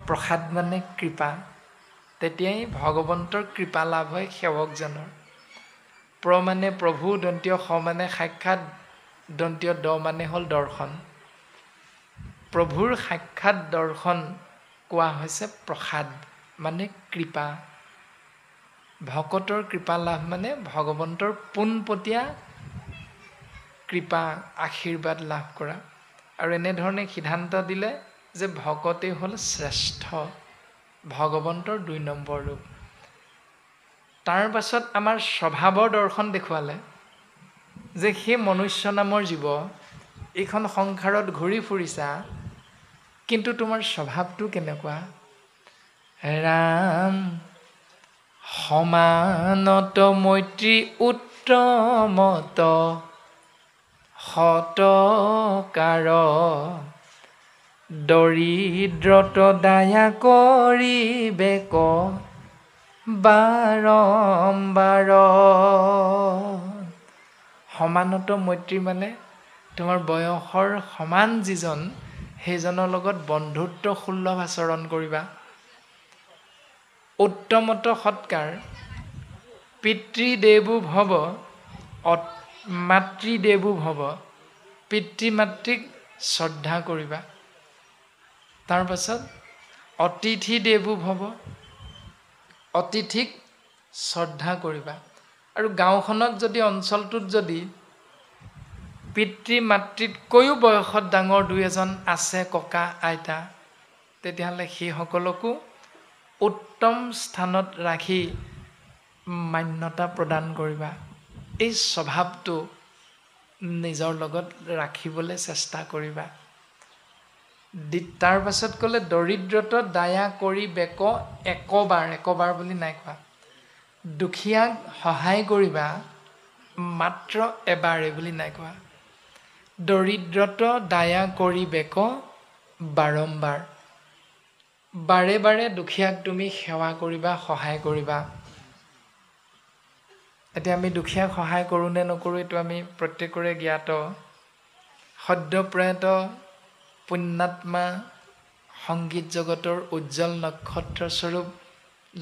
প্ৰসাদ মানে কৃপা তেতিয়াই ভগৱন্তৰ কৃপা লাভ হয় সেৱকজনৰ মানে প্ৰভু দন্তীয় স মানে সাক্ষাৎ দন্তীয় দ মানে হ'ল দৰ্শন প্ৰভুৰ সাক্ষাৎ দৰ্শন কোৱা হৈছে প্ৰসাদ মানে কৃপা ভকতৰ কৃপা লাভ মানে ভগৱন্তৰ পোনপটীয়া কৃপা আশীৰ্বাদ লাভ কৰা আৰু এনেধৰণে সিদ্ধান্ত দিলে যে ভকতেই হ'ল শ্ৰেষ্ঠ ভগৱন্তৰ ২ নম্বৰ ৰূপ তাৰ পাছত আমাৰ স্বভাৱৰ দৰ্শন দেখুৱালে যে সেই মনুষ্য নামৰ জীৱ এইখন সংসাৰত ঘূৰি ফুৰিছা কিন্তু তোমাৰ স্বভাৱটো কেনেকুৱা ৰাম সমানত মৈত্ৰী উত্তমত সতকাৰ দৰিদ্ৰত দায়া কৰিবেক বাৰম্বাৰ সমানত মৈত্ৰী মানে তোমাৰ বয়সৰ সমান যিজন সেইজনৰ লগত বন্ধুত্ব সুলভ আচৰণ কৰিবা উত্তমত সৎকাৰ পিতৃদেৱো ভৱ মাতৃদেৱো ভৱ পিতৃ মাতৃক শ্ৰদ্ধা কৰিবা তাৰ পাছত অতিথি দেৱো ভৱ অতিথিক শ্ৰদ্ধা কৰিবা আৰু গাঁওখনত যদি অঞ্চলটোত যদি পিতৃ মাতৃতকৈও বয়সত ডাঙৰ ২-এজন আছে ককা আইতা তেতিয়াহ'লে সেইসকলকো উত্তম স্থানত ৰাখি মান্যতা প্ৰদান কৰিবা এই স্বভাৱটো নিজৰ লগত ৰাখিবলৈ চেষ্টা কৰিবা তাৰ পাছত ক'লে দৰিদ্ৰত দায়া কৰিবেক একবাৰ বুলি নাই কোৱা দুখীয়াক সহায় কৰিবা মাত্ৰ এবাৰে বুলি নাই কোৱা দৰিদ্ৰত দায়া কৰিবেক বাৰম্বাৰ বাৰে বাৰে দুখীয়াক তুমি সেৱা কৰিবা সহায় কৰিবা এতিয়া আমি দুখীয়াক সহায় কৰোঁ নে নকৰোঁ এইটো আমি প্ৰত্যেকৰে জ্ঞাত সদ্যপ্ৰয়াত পুণ্যাত্মা সংগীত জগতৰ উজ্জ্বল নক্ষত্ৰস্বৰূপ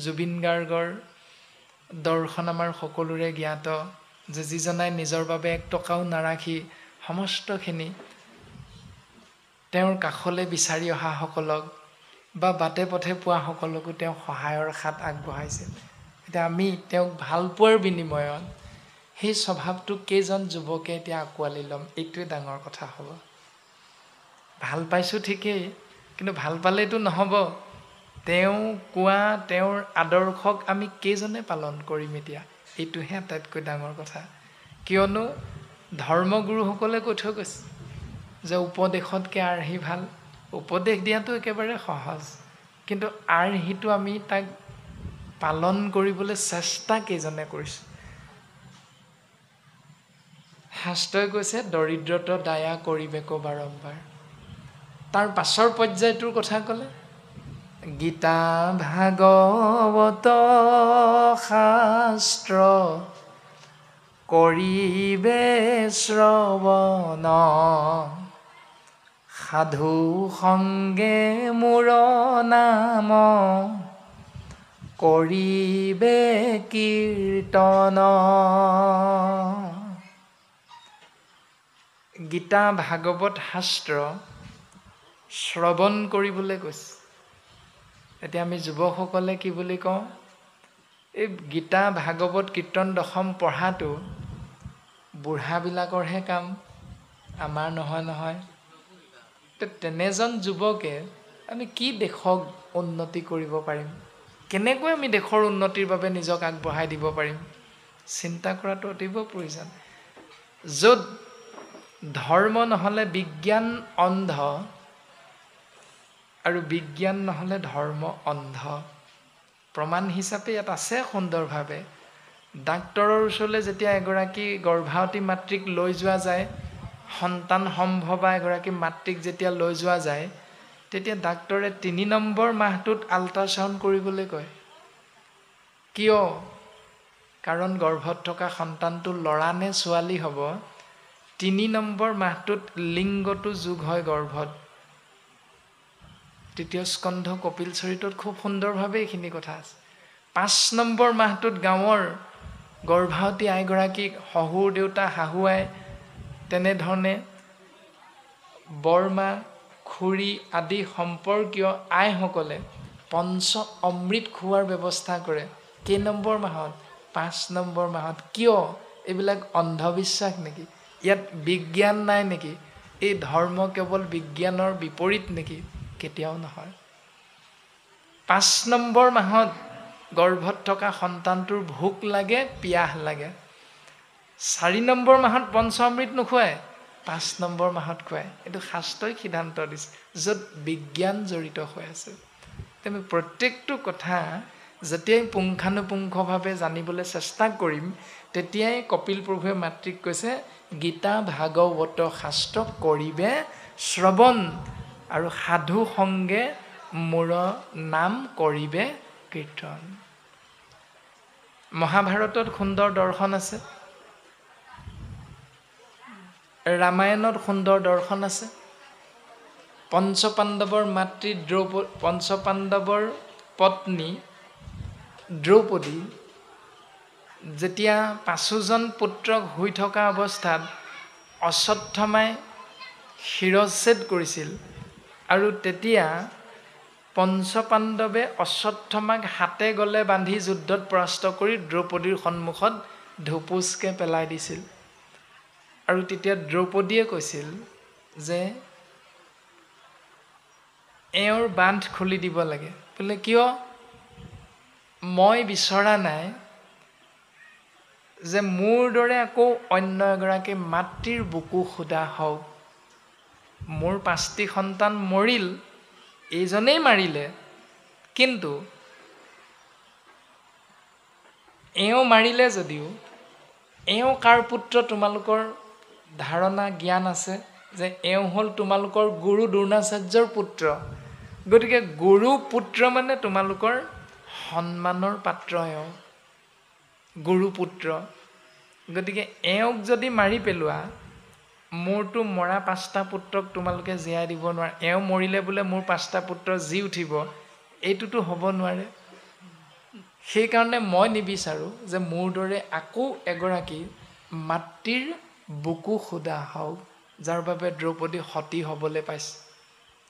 জুবিন গাৰ্গৰ দৰ্শন আমাৰ সকলোৰে জ্ঞাত যে যিজনাই নিজৰ বাবে ১ টকাও নাৰাখি সমস্তখিনি তেওঁৰ কাষলৈ বিচাৰি অহাসকলক বা বাটে পথে পোৱাসকলকো তেওঁ সহায়ৰ হাত আগবঢ়াইছে এতিয়া আমি তেওঁক ভাল পোৱাৰ বিনিময়ত সেই স্বভাৱটো কেইজন যুৱকে এতিয়া আঁকোৱালি ল'ম এইটোৱে ডাঙৰ কথা হ'ব ভাল পাইছোঁ ঠিকেই কিন্তু ভাল পালেতো নহ'ব তেওঁ কোৱা তেওঁৰ আদৰ্শক আমি কেইজনে পালন কৰিম এতিয়া এইটোহে আটাইতকৈ ডাঙৰ কথা কিয়নো ধৰ্মগুৰুসকলে কৈ থৈ গৈছে যে উপদেশতকৈ আৰ্হি ভাল উপদেশ দিয়াটো একেবাৰে সহজ কিন্তু আৰ্হিটো আমি তাক পালন কৰিবলৈ চেষ্টা কেইজনে কৰিছোঁ শাস্ত্ৰই কৈছে দৰিদ্ৰত দায়া কৰিবেক বাৰম্বাৰ তাৰ পাছৰ পৰ্যায়টোৰ কথা ক'লে গীতা ভাগৱত শাস্ত্ৰ কৰিবে শ্ৰৱণ সাধু সংগে মোৰ নাম কৰিবে কীৰ্তন গীতা ভাগৱত শাস্ত্ৰ শ্ৰৱণ কৰিবলৈ কৈছে এতিয়া আমি যুৱকসকলে কি বুলি কওঁ এই গীতা ভাগৱত কীৰ্তন দশম পঢ়াটো বুঢ়াবিলাকৰহে কাম আমাৰ নহয় তেনেজন যুৱকে আমি কি দেশক উন্নতি কৰিব পাৰিম কেনেকৈ আমি দেশৰ উন্নতিৰ বাবে নিজক আগবঢ়াই দিব পাৰিম চিন্তা কৰাটো অতিব প্ৰয়োজন য'ত ধৰ্ম নহ'লে বিজ্ঞান অন্ধ আৰু বিজ্ঞান নহ'লে ধৰ্ম অন্ধ প্ৰমাণ হিচাপে ইয়াত আছে সুন্দৰভাৱে ডাক্তৰৰ ওচৰলৈ যেতিয়া এগৰাকী গৰ্ভৱতী মাতৃক লৈ যোৱা যায় সন্তান সম্ভৱা এগৰাকী মাতৃক যেতিয়া লৈ যোৱা যায় তেতিয়া ডাক্তৰে ৩ নম্বৰ মাহটোত আল্ট্ৰাছাউণ্ড কৰিবলৈ কয় কিয় কাৰণ গৰ্ভত থকা সন্তানটো ল'ৰা নে ছোৱালী হ'ব ৩ নম্বৰ মাহটোত লিংগটো যোগ হয় গৰ্ভত তৃতীয় স্কন্ধ কপিল চৰিতত খুব সুন্দৰভাৱে এইখিনি কথা আছে। 5 নম্বৰ মাহটোত গাঁৱৰ গৰ্ভৱতী আইগৰাকীক শহুৰ দেউতা শাহুৱাই তেনেধৰণে বৰমা খুৰী আদি সম্পৰ্কীয় আইসকলে পঞ্চ অমৃত খোৱাৰ ব্যৱস্থা কৰে। কেই নম্বৰ মাহত? 5 নম্বৰ মাহত। কিয়? এইবিলাক অন্ধবিশ্বাস নেকি? ইয়াত বিজ্ঞান নাই নেকি? এই ধৰ্ম কেৱল বিজ্ঞানৰ বিপৰীত নেকি? কেতিয়াও নহয়। 5 নম্বৰ মাহত গৰ্ভত থকা সন্তানটোৰ ভোক লাগে, পিয়াহ লাগে। 4 নম্বৰ মাহত পঞ্চ অমৃত নোখোৱায়, 5 নম্বৰ মাহত খুৱায়। এইটো শাস্ত্ৰই সিদ্ধান্ত দিছে, য'ত বিজ্ঞান জড়িত হৈ আছে। আমি প্ৰত্যেকটো কথা যেতিয়াই পুংখানুপুংখভাৱে জানিবলৈ চেষ্টা কৰিম, তেতিয়াই কপিল প্ৰভুৱে মাতৃক কৈছে, গীতা ভাগৱত শাস্ত্ৰ কৰিবে শ্ৰৱণ, আৰু সাধু সংগে মোৰ নাম কৰিবে কীৰ্তন। মহাভাৰতত সুন্দৰ দৰ্শন আছে, ৰামায়ণত সুন্দৰ দৰ্শন আছে। পঞ্চপাণ্ডৱৰ মাতৃ পঞ্চপাণ্ডৱৰ পত্নী দ্ৰৌপদী যেতিয়া 5জন পুত্ৰক হৈ থকা অৱস্থাত অশ্বত্থামাই শিৰচ্ছেদ কৰিছিল, আৰু তেতিয়া পঞ্চপাণ্ডৱে অশ্বত্থামাক হাতে গলে বান্ধি যুদ্ধত পৰাস্ত কৰি দ্ৰৌপদীৰ সন্মুখত ধুপুচকে পেলাই দিছিল। আৰু তেতিয়া দ্ৰৌপদীয়ে কৈছিল যে এওঁৰ বান্ধ খুলি দিব লাগে। বোলে কিয়? মই বিচৰা নাই যে মোৰ দৰে আকৌ অন্য এগৰাকী মাতৃৰ বুকু সুদা হওক। মোৰ 5টি সন্তান মৰিল, এইজনেই মাৰিলে, কিন্তু এওঁ মাৰিলে যদিও এওঁ কাৰ পুত্ৰ তোমালোকৰ ধাৰণা জ্ঞান আছে যে এওঁ হ'ল তোমালোকৰ গুৰু দ্ৰোণাচাৰ্যৰ পুত্ৰ। গতিকে গুৰু পুত্ৰ মানে তোমালোকৰ সন্মানৰ পাত্ৰ এওঁ, গুৰু পুত্ৰ। গতিকে এওঁক যদি মাৰি পেলোৱা, মোৰতো মৰা 5টা পুত্ৰক তোমালোকে জীয়াই দিব নোৱাৰা। এওঁ মৰিলে বোলে মোৰ 5টা পুত্ৰ জি উঠিব, এইটোতো হ'ব নোৱাৰে। সেইকাৰণে মই নিবিচাৰোঁ যে মোৰ দৰে আকৌ এগৰাকী মাতৃৰ বুকু সুদা হওক, যাৰ বাবে দ্ৰৌপদী সতী হ'বলৈ পাইছে।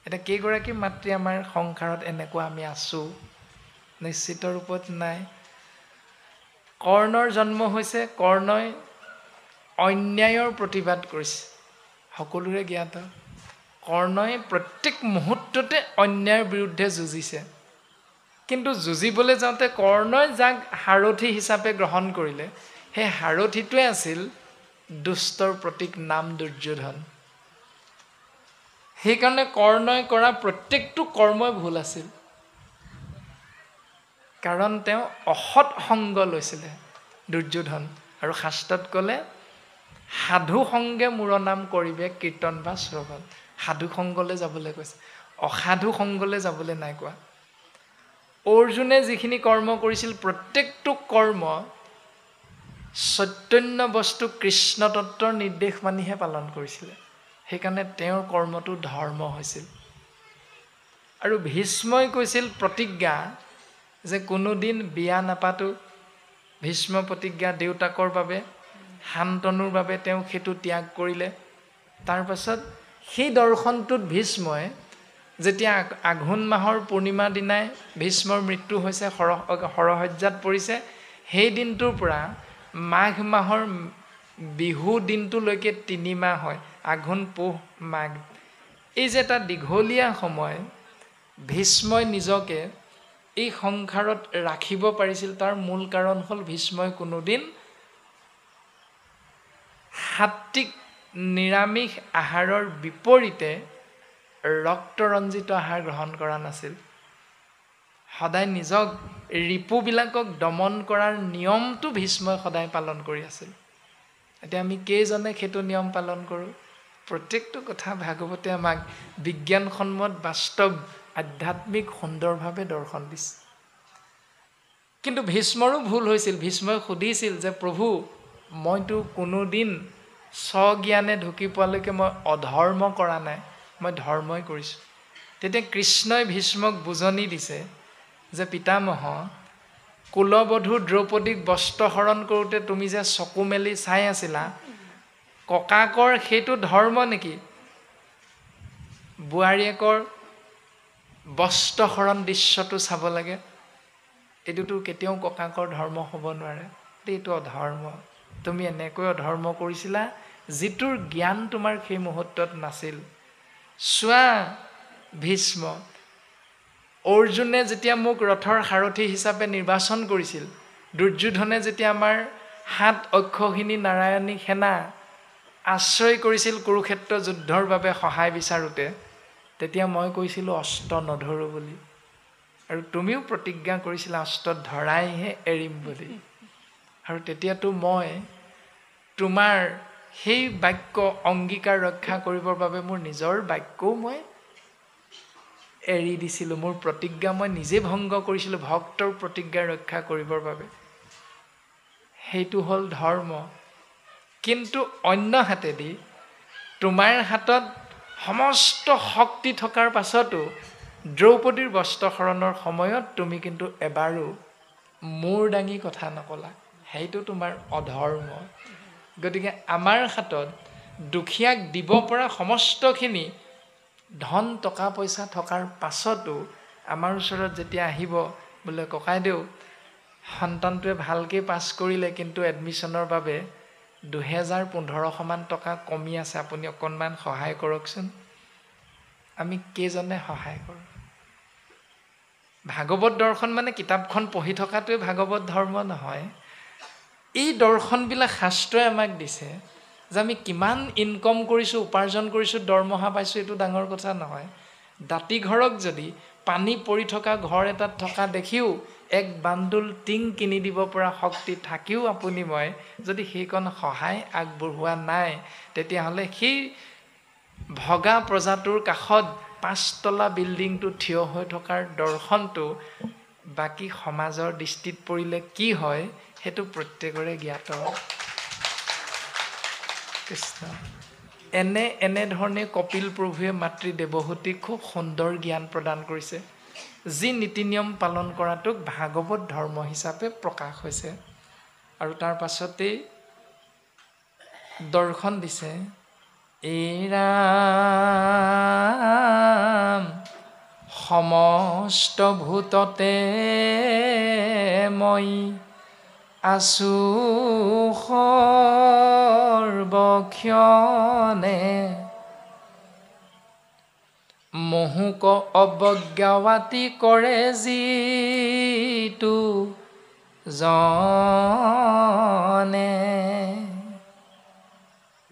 এতিয়া কেইগৰাকী মাতৃ আমাৰ সংসাৰত এনেকুৱা আমি আছোঁ? নিশ্চিত ৰূপত নাই। কৰ্ণৰ জন্ম হৈছে, কৰ্ণই অন্যায়ৰ প্ৰতিবাদ কৰিছে, সকলোৰে জ্ঞাত। কৰ্ণই প্ৰত্যেক মুহূৰ্ততে অন্যায়ৰ বিৰুদ্ধে যুঁজিছে, কিন্তু যুঁজিবলৈ যাওঁতে কৰ্ণই যাক সাৰথি হিচাপে গ্ৰহণ কৰিলে, সেই সাৰথিটোৱে আছিল দুষ্টৰ প্ৰতীক নাম দুৰ্যোধন। সেইকাৰণে কৰ্ণই কৰা প্ৰত্যেকটো কৰ্মই ভুল আছিল, কাৰণ তেওঁ অসৎ সংগ লৈছিলে দুৰ্যোধন। আৰু শাস্ত্ৰত ক'লে সাধু সংগে মোৰ নাম কৰিবে কীৰ্তন বা শ্ৰৱণ। সাধু সংগলৈ যাবলৈ কৈছে, অসাধু সংগলৈ যাবলৈ নাই কোৱা। অৰ্জুনে যিখিনি কৰ্ম কৰিছিল, প্ৰত্যেকটো কৰ্ম চৈতন্য বস্তু কৃষ্ণ তত্ত্বৰ নিৰ্দেশ মানিহে পালন কৰিছিলে। সেইকাৰণে তেওঁৰ কৰ্মটো ধৰ্ম হৈছিল। আৰু ভীষ্মই কৈছিল প্ৰতিজ্ঞা যে কোনোদিন বিয়া নাপাতো। ভীষ্ম প্ৰতিজ্ঞা দেউতাকৰ বাবে, শান্তনুৰ বাবে তেওঁ সেইটো ত্যাগ কৰিলে। তাৰ পাছত সেই দৰ্শনটোত ভীষ্মই যেতিয়া আঘোণ মাহৰ পূৰ্ণিমা দিনাই ভীষ্মৰ মৃত্যু হৈছে, শৰশয্যাত পৰিছে, সেই দিনটোৰ পৰা মাঘ মাহৰ বিহু দিনটোলৈকে 3 মাহ হয়, আঘোণ পুহ মাঘ। এই যে এটা দীঘলীয়া সময় ভীষ্মই নিজকে এই সংসাৰত ৰাখিব পাৰিছিল, তাৰ মূল কাৰণ হ'ল ভীষ্মই কোনোদিন সাত্বিক নিৰামিষ আহাৰৰ বিপৰীতে ৰক্তৰঞ্জিত আহাৰ গ্ৰহণ কৰা নাছিল। সদায় নিজক ৰিপুবিলাকক দমন কৰাৰ নিয়মটো ভীষ্মই সদায় পালন কৰি আছিল। এতিয়া আমি কেইজনে সেইটো নিয়ম পালন কৰোঁ? প্ৰত্যেকটো কথা ভাগৱতে আমাক বিজ্ঞানসন্মত বাস্তৱ আধ্যাত্মিক সুন্দৰভাৱে দৰ্শন দিছে। কিন্তু ভীষ্মৰো ভুল হৈছিল। ভীষ্মই সুধিছিল যে প্ৰভু, মইতো কোনোদিন স্বজ্ঞানে ঢুকি পোৱালৈকে মই অধৰ্ম কৰা নাই, মই ধৰ্মই কৰিছোঁ। তেতিয়া কৃষ্ণই ভীষ্মক বুজনি দিছে যে পিতামহ, কুলবধূ দ্ৰৌপদীক বস্ত্ৰহৰণ কৰোঁতে তুমি যে চকু মেলি চাই আছিলা, ককাকৰ সেইটো ধৰ্ম নেকি? বোৱাৰীয়েকৰ বস্ত্ৰহৰণ দৃশ্যটো চাব লাগে? এইটোতো কেতিয়াও ককাকৰ ধৰ্ম হ'ব নোৱাৰে। এইটো অধৰ্ম। তুমি এনেকৈ অধৰ্ম কৰিছিলা যিটোৰ জ্ঞান তোমাৰ সেই মুহূৰ্তত নাছিল। চোৱা ভীষ্ম, অৰ্জুনে যেতিয়া মোক ৰথৰ সাৰথি হিচাপে নিৰ্বাচন কৰিছিল, দুৰ্যোধনে যেতিয়া আমাৰ 7 অক্ষৌহিণী নাৰায়ণী সেনা আশ্ৰয় কৰিছিল কুৰুক্ষেত্ৰ যুদ্ধৰ বাবে সহায় বিচাৰোঁতে, তেতিয়া মই কৈছিলোঁ অস্ত্ৰ নধৰোঁ বুলি, আৰু তুমিও প্ৰতিজ্ঞা কৰিছিলা অস্ত্ৰ ধৰাইহে এৰিম বুলি। আৰু তেতিয়াতো মই তোমাৰ সেই বাক্য অংগীকাৰ ৰক্ষা কৰিবৰ বাবে মোৰ নিজৰ বাক্যও মই এৰি দিছিলোঁ। মোৰ প্ৰতিজ্ঞা মই নিজে ভংগ কৰিছিলোঁ ভক্তৰ প্ৰতিজ্ঞা ৰক্ষা কৰিবৰ বাবে। সেইটো হ'ল ধৰ্ম। কিন্তু অন্য হাতেদি তোমাৰ হাতত সমস্ত শক্তি থকাৰ পাছতো দ্ৰৌপদীৰ বস্ত্ৰহৰণৰ সময়ত তুমি কিন্তু এবাৰো মূৰ দাঙি কথা নকলা। সেইটো তোমাৰ অধৰ্ম। গতিকে আমাৰ হাতত দুখীয়াক দিব পৰা সমস্তখিনি ধন টকা পইচা থকাৰ পাছতো আমাৰ ওচৰত যেতিয়া আহিব বোলে ককাইদেউ, সন্তানটোৱে ভালকৈ পাছ কৰিলে কিন্তু এডমিশ্যনৰ বাবে 2015 মান টকা কমি আছে, আপুনি অকণমান সহায় কৰকচোন। আমি কেইজনে সহায় কৰোঁ? ভাগৱত দৰ্শন মানে কিতাপখন পঢ়ি থকাটোৱে ভাগৱত ধৰ্ম নহয়। এই দৰ্শনবিলাক শাস্ত্ৰই আমাক দিছে যে আমি কিমান ইনকম কৰিছোঁ, উপাৰ্জন কৰিছোঁ, দৰমহা পাইছোঁ, এইটো ডাঙৰ কথা নহয়। দাঁতিঘৰক যদি পানী পৰি থকা ঘৰ এটাত থকা দেখিও এক বান্দোল টিং কিনি দিব পৰা শক্তি থাকিও আপুনি মই যদি সেইকণ সহায় আগবঢ়োৱা নাই, তেতিয়াহ'লে সেই ভগা প্ৰজাটোৰ কাষত 5 তলা বিল্ডিংটো থিয় হৈ থকাৰ দৰ্শনটো বাকী সমাজৰ দৃষ্টিত পৰিলে কি হয় সেইটো প্ৰত্যেকৰে জ্ঞাত। কৃষ্ণ এনেধৰণে কপিল প্ৰভুৱে মাতৃ দেৱহূতিক খুব সুন্দৰ জ্ঞান প্ৰদান কৰিছে, যি নীতি নিয়ম পালন কৰাটোক ভাগৱত ধৰ্ম হিচাপে প্ৰকাশ হৈছে। আৰু তাৰ পাছতেই দৰ্শন দিছে, ৰাম সমস্ত ভূততে মই আছো সৰ্বক্ষণে, মহুক অৱজ্ঞাৱাতি কৰে যিটো জনে,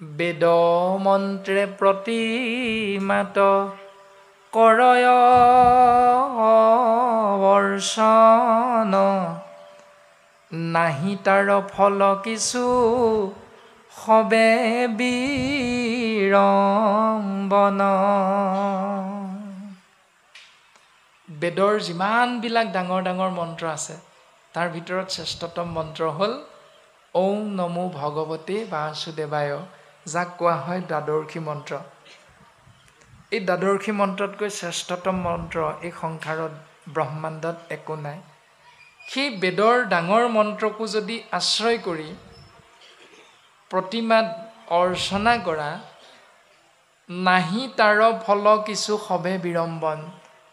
বেদ মন্ত্ৰে প্ৰতিমাত কৰয় বৰ্ষণ, নাহি তাৰ ফল কিছু সবে বিড়ম্বন। বেদৰ যিমানবিলাক ডাঙৰ ডাঙৰ মন্ত্ৰ আছে তাৰ ভিতৰত শ্ৰেষ্ঠতম মন্ত্ৰ হ'ল ওম নমো ভগৱতে বাসুদেৱায়, যাক কোৱা হয় দ্বাদশী মন্ত্ৰ। এই দ্বাদশী মন্ত্ৰতকৈ শ্ৰেষ্ঠতম মন্ত্ৰ এই সংসাৰত ব্ৰহ্মাণ্ডত একো নাই। সেই বেদৰ ডাঙৰ মন্ত্ৰকো যদি আশ্ৰয় কৰি প্ৰতিমাত অৰ্চনা কৰা, নাহি তাৰ ফল কিছু সবে বিড়ম্বন,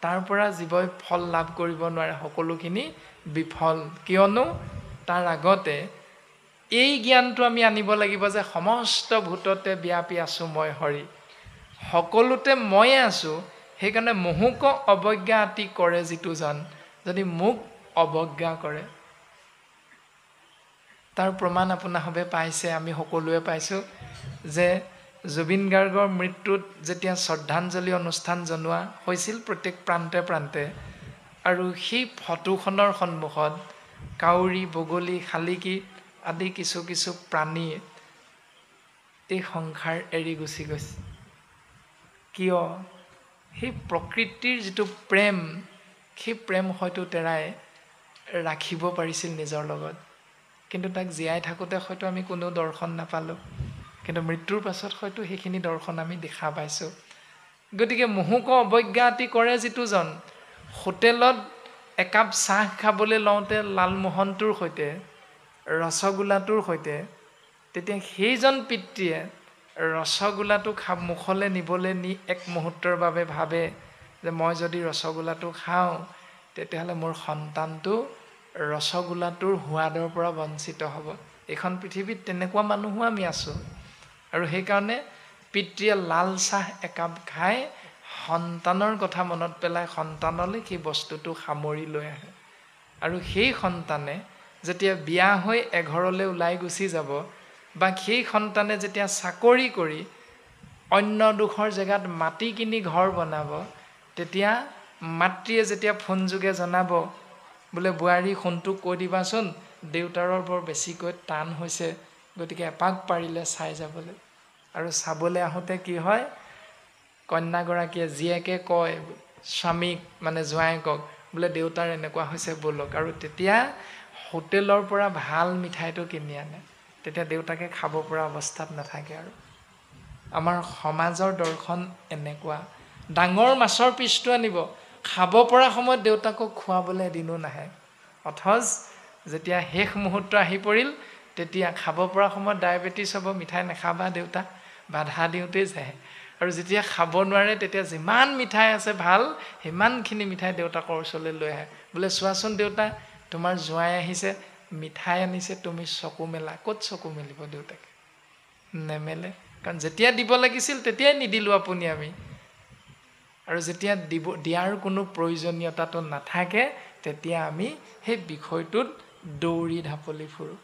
তাৰ পৰা জীৱই ফল লাভ কৰিব নোৱাৰে, সকলোখিনি বিফল। কিয়নো তাৰ আগতে এই জ্ঞানটো আমি আনিব লাগিব যে সমস্ত ভূততে ব্যাপী আছোঁ মই হৰি, সকলোতে ময়ে আছোঁ। সেইকাৰণে মহুক অৱজ্ঞা আতি কৰে যিটো জন, যদি মোক অৱজ্ঞা কৰে, তাৰ প্ৰমাণ আপোনাসবে পাইছে, আমি সকলোৱে পাইছোঁ যে জুবিন গাৰ্গৰ মৃত্যুত যেতিয়া শ্ৰদ্ধাঞ্জলি অনুষ্ঠান জনোৱা হৈছিল প্ৰত্যেক প্ৰান্তে প্ৰান্তে, আৰু সেই ফটোখনৰ সন্মুখত কাউৰী, বগলী, শালিকী আদি কিছু কিছু প্ৰাণী এই সংসাৰ এৰি গুচি গৈছে। কিয়? সেই প্ৰকৃতিৰ যিটো প্ৰেম, সেই প্ৰেম হয়তো তেৰাই ৰাখিব পাৰিছিল নিজৰ লগত, কিন্তু তাক জীয়াই থাকোঁতে হয়তো আমি কোনো দৰ্শন নাপালোঁ, কিন্তু মৃত্যুৰ পাছত হয়তো সেইখিনি দৰ্শন আমি দেখা পাইছোঁ। গতিকে মুহুক অৱজ্ঞাতি কৰে যিটোজন হোটেলত একাপ চাহ খাবলৈ লওঁতে লালমোহনটোৰ সৈতে ৰসগোল্লাটোৰ সৈতে তেতিয়া সেইজন পিতৃয়ে ৰসগোল্লাটো মুখলৈ নিবলৈ নি এক মুহূৰ্তৰ বাবে ভাবে যে মই যদি ৰসগোল্লাটো খাওঁ তেতিয়াহ'লে মোৰ সন্তানটো ৰসগোল্লাটোৰ সোৱাদৰ পৰা বঞ্চিত হ'ব। এইখন পৃথিৱীত তেনেকুৱা মানুহো আমি আছোঁ। আৰু সেইকাৰণে পিতৃয়ে লাল চাহ একাপ খাই সন্তানৰ কথা মনত পেলাই সন্তানলৈ সেই বস্তুটো সামৰি লৈ আহে। আৰু সেই সন্তানে যেতিয়া বিয়া হৈ এঘৰলৈ ওলাই গুচি যাব বা সেই সন্তানে যেতিয়া চাকৰি কৰি অন্য দুখৰ জেগাত মাটি কিনি ঘৰ বনাব তেতিয়া মাতৃয়ে যেতিয়া ফোন যোগে জনাব বোলে বোৱাৰী সোণটোক কৈ দিবাচোন দেউতাৰৰ বৰ বেছিকৈ টান হৈছে, গতিকে এপাক পাৰিলে চাই যাবলৈ। আৰু চাবলৈ আহোঁতে কি হয়, কন্যাগৰাকীয়ে জীয়েকে কয় স্বামীক মানে জোঁৱায়েকক বোলে দেউতাৰ এনেকুৱা হৈছে ব'লক, আৰু তেতিয়া হোটেলৰ পৰা ভাল মিঠাইটো কিনি আনে। তেতিয়া দেউতাকে খাব পৰা অৱস্থাত নাথাকে। আৰু আমাৰ সমাজৰ দৰ্শন এনেকুৱা। ডাঙৰ মাছৰ পিচটো আনিব, খাব পৰা সময়ত দেউতাকক খুৱাবলৈ এদিনো নাহে। অথচ যেতিয়া শেষ মুহূৰ্ত আহি পৰিল তেতিয়া খাব পৰা সময়ত ডায়েবেটিছ হ'ব, মিঠাই নাখাবা দেউতা, বাধা দিওঁতেই যায়। আৰু যেতিয়া খাব নোৱাৰে তেতিয়া যিমান মিঠাই আছে ভাল সিমানখিনি মিঠাই দেউতাকৰ ওচৰলৈ লৈ আহে। বোলে চোৱাচোন দেউতা, তোমাৰ জোঁৱাই আহিছে, মিঠাই আনিছে, তুমি চকু মেলা। ক'ত চকু মেলিব দেউতাকে? নেমেলে, কাৰণ যেতিয়া দিব লাগিছিল তেতিয়াই নিদিলোঁ আপুনি আমি। আৰু যেতিয়া দিয়াৰ কোনো প্ৰয়োজনীয়তাটো নাথাকে তেতিয়া আমি সেই বিষয়টোত দৌৰি ঢাপলি ফুৰোঁ।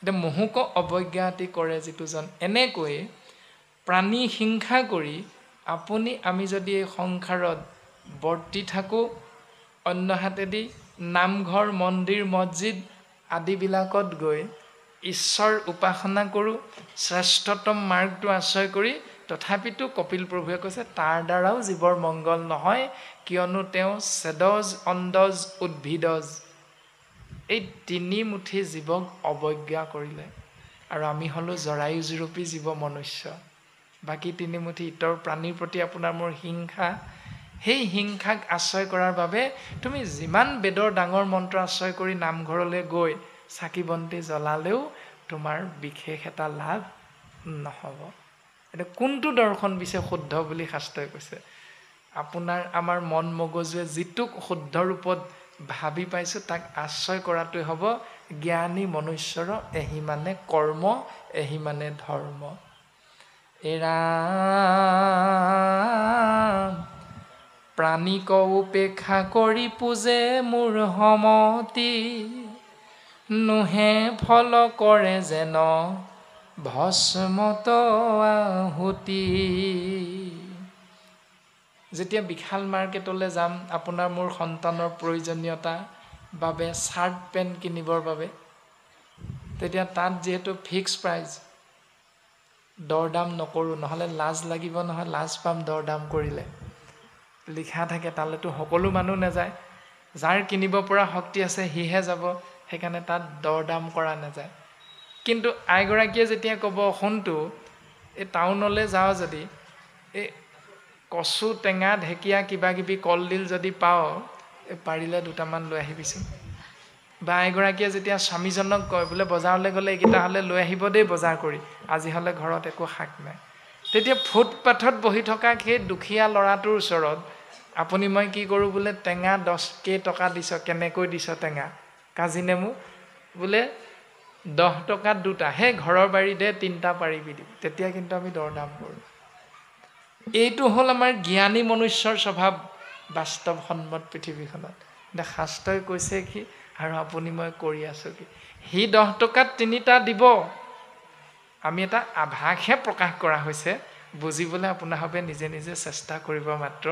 এতিয়া মুহুক অৱজ্ঞাতি কৰে যিটোজন, এনেকৈ প্ৰাণী হিংসা কৰি আপুনি আমি যদি এই সংসাৰত বৰ্তি থাকোঁ, অন্য হাতেদি নামঘৰ মন্দিৰ মছজিদ আদিবিলাকত গৈ ঈশ্বৰ উপাসনা কৰোঁ, শ্ৰেষ্ঠতম মাৰ্গটো আশ্ৰয় কৰি, তথাপিতো কপিল প্ৰভুৱে কৈছে তাৰ দ্বাৰাও জীৱৰ মংগল নহয়, কিয়নো তেওঁ চেদজ অন্দজ উদ্ভিদজ এই তিনিমুঠি জীৱক অৱজ্ঞা কৰিলে। আৰু আমি হ'লোঁ জৰায়ুজৰূপী জীৱ মনুষ্য। বাকী তিনিমুঠি ইতৰ প্ৰাণীৰ প্ৰতি আপোনাৰ মোৰ হিংসা, সেই হিংসাক আশ্ৰয় কৰাৰ বাবে তুমি যিমান বেদৰ ডাঙৰ মন্ত্ৰ আশ্ৰয় কৰি নামঘৰলৈ গৈ চাকি বন্তি জ্বলালেও তোমাৰ বিশেষ এটা লাভ নহ'ব। এতিয়া কোনটো দৰ্শন পিছে শুদ্ধ বুলি শাস্ত্ৰই কৈছে? আপোনাৰ আমাৰ মন মগজুৱে যিটোক শুদ্ধ ৰূপত ভাবি পাইছোঁ তাক আশ্ৰয় কৰাটোৱে হ'ব জ্ঞানী মনুষ্যৰ এহিমানে কৰ্ম এহিমানে ধৰ্ম। এৰা প্ৰাণীক উপেক্ষা কৰি পূজে মোৰ সমতি, নোহে ফল কৰে যেন ভস্মত আহুতি। যেতিয়া বিশাল মাৰ্কেটলৈ যাম আপোনাৰ মোৰ সন্তানৰ প্ৰয়োজনীয়তা বাবে চাৰ্ট পেণ্ট কিনিবৰ বাবে, তেতিয়া তাত যিহেতু ফিক্স প্ৰাইচ, দৰদাম নকৰোঁ, নহ'লে লাজ লাগিব নহয়, লাজ পাম দৰদাম কৰিলে। লিখা থাকে তালৈতো সকলো মানুহ নাযায়, যাৰ কিনিব পৰা শক্তি আছে সিহে যাব, সেইকাৰণে তাত দৰদাম কৰা নাযায়। কিন্তু আইগৰাকীয়ে যেতিয়া ক'ব শুনটো এই টাউনলৈ যাওঁ যদি এই কচু টেঙা ঢেকীয়া কিবা কিবি কলডিল যদি পাওঁ পাৰিলে দুটামান লৈ আহিবিচোন। বা এগৰাকীয়ে যেতিয়া স্বামীজনক কয় বোলে বজাৰলৈ গ'লে এইকেইটা হ'লে লৈ আহিব দেই বজাৰ কৰি, আজি হ'লে ঘৰত একো শাক নাই, তেতিয়া ফুটপাথত বহি থকা সেই দুখীয়া ল'ৰাটোৰ ওচৰত আপুনি মই কি কৰোঁ বোলে টেঙা 10 কেইটকা দিছ, কেনেকৈ দিছ টেঙা? কাজি নেমু বোলে 10 টকাত 2টা, সেই ঘৰৰ বাৰী দে 3টা পাৰিবি দিম। তেতিয়া কিন্তু আমি দৰদাম কৰোঁ। এইটো হ'ল আমাৰ জ্ঞানী মনুষ্যৰ স্বভাৱ বাস্তৱ সন্মত পৃথিৱীখনত। এতিয়া শাস্ত্ৰই কৈছে কি আৰু আপুনি মই কৰি আছোঁ কি? সি 10 টকাত 3টা দিব, আমি এটা আভাসহে প্ৰকাশ কৰা হৈছে, বুজিবলৈ আপোনাৰভাৱে নিজে নিজে চেষ্টা কৰিব মাত্ৰ।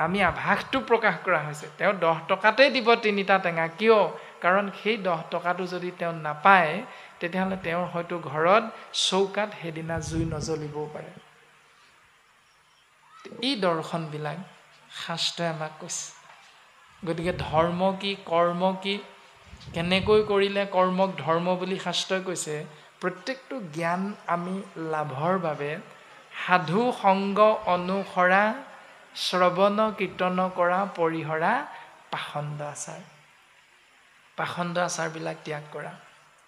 আমি আভাসটো প্ৰকাশ কৰা হৈছে, তেওঁ 10 টকাতেই দিব 3টা টেঙা। কিয়? কাৰণ সেই 10 টকাটো যদি তেওঁ নাপায় তেতিয়াহ'লে তেওঁৰ হয়তো ঘৰত চৌকাত সেইদিনা জুই নজ্বলিবও পাৰে। এই দৰ্শনবিলাক শাস্ত্ৰই আমাক কৈছে। গতিকে ধৰ্ম কি, কৰ্ম কি, কেনেকৈ কৰিলে কৰ্মক ধৰ্ম বুলি শাস্ত্ৰই কৈছে, প্ৰত্যেকটো জ্ঞান আমি লাভৰ বাবে সাধু সংগ অনুসৰা শ্ৰৱণ কীৰ্তন কৰা পৰিহৰা পাখণ্ড আচাৰ। পাখণ্ড আচাৰবিলাক ত্যাগ কৰা।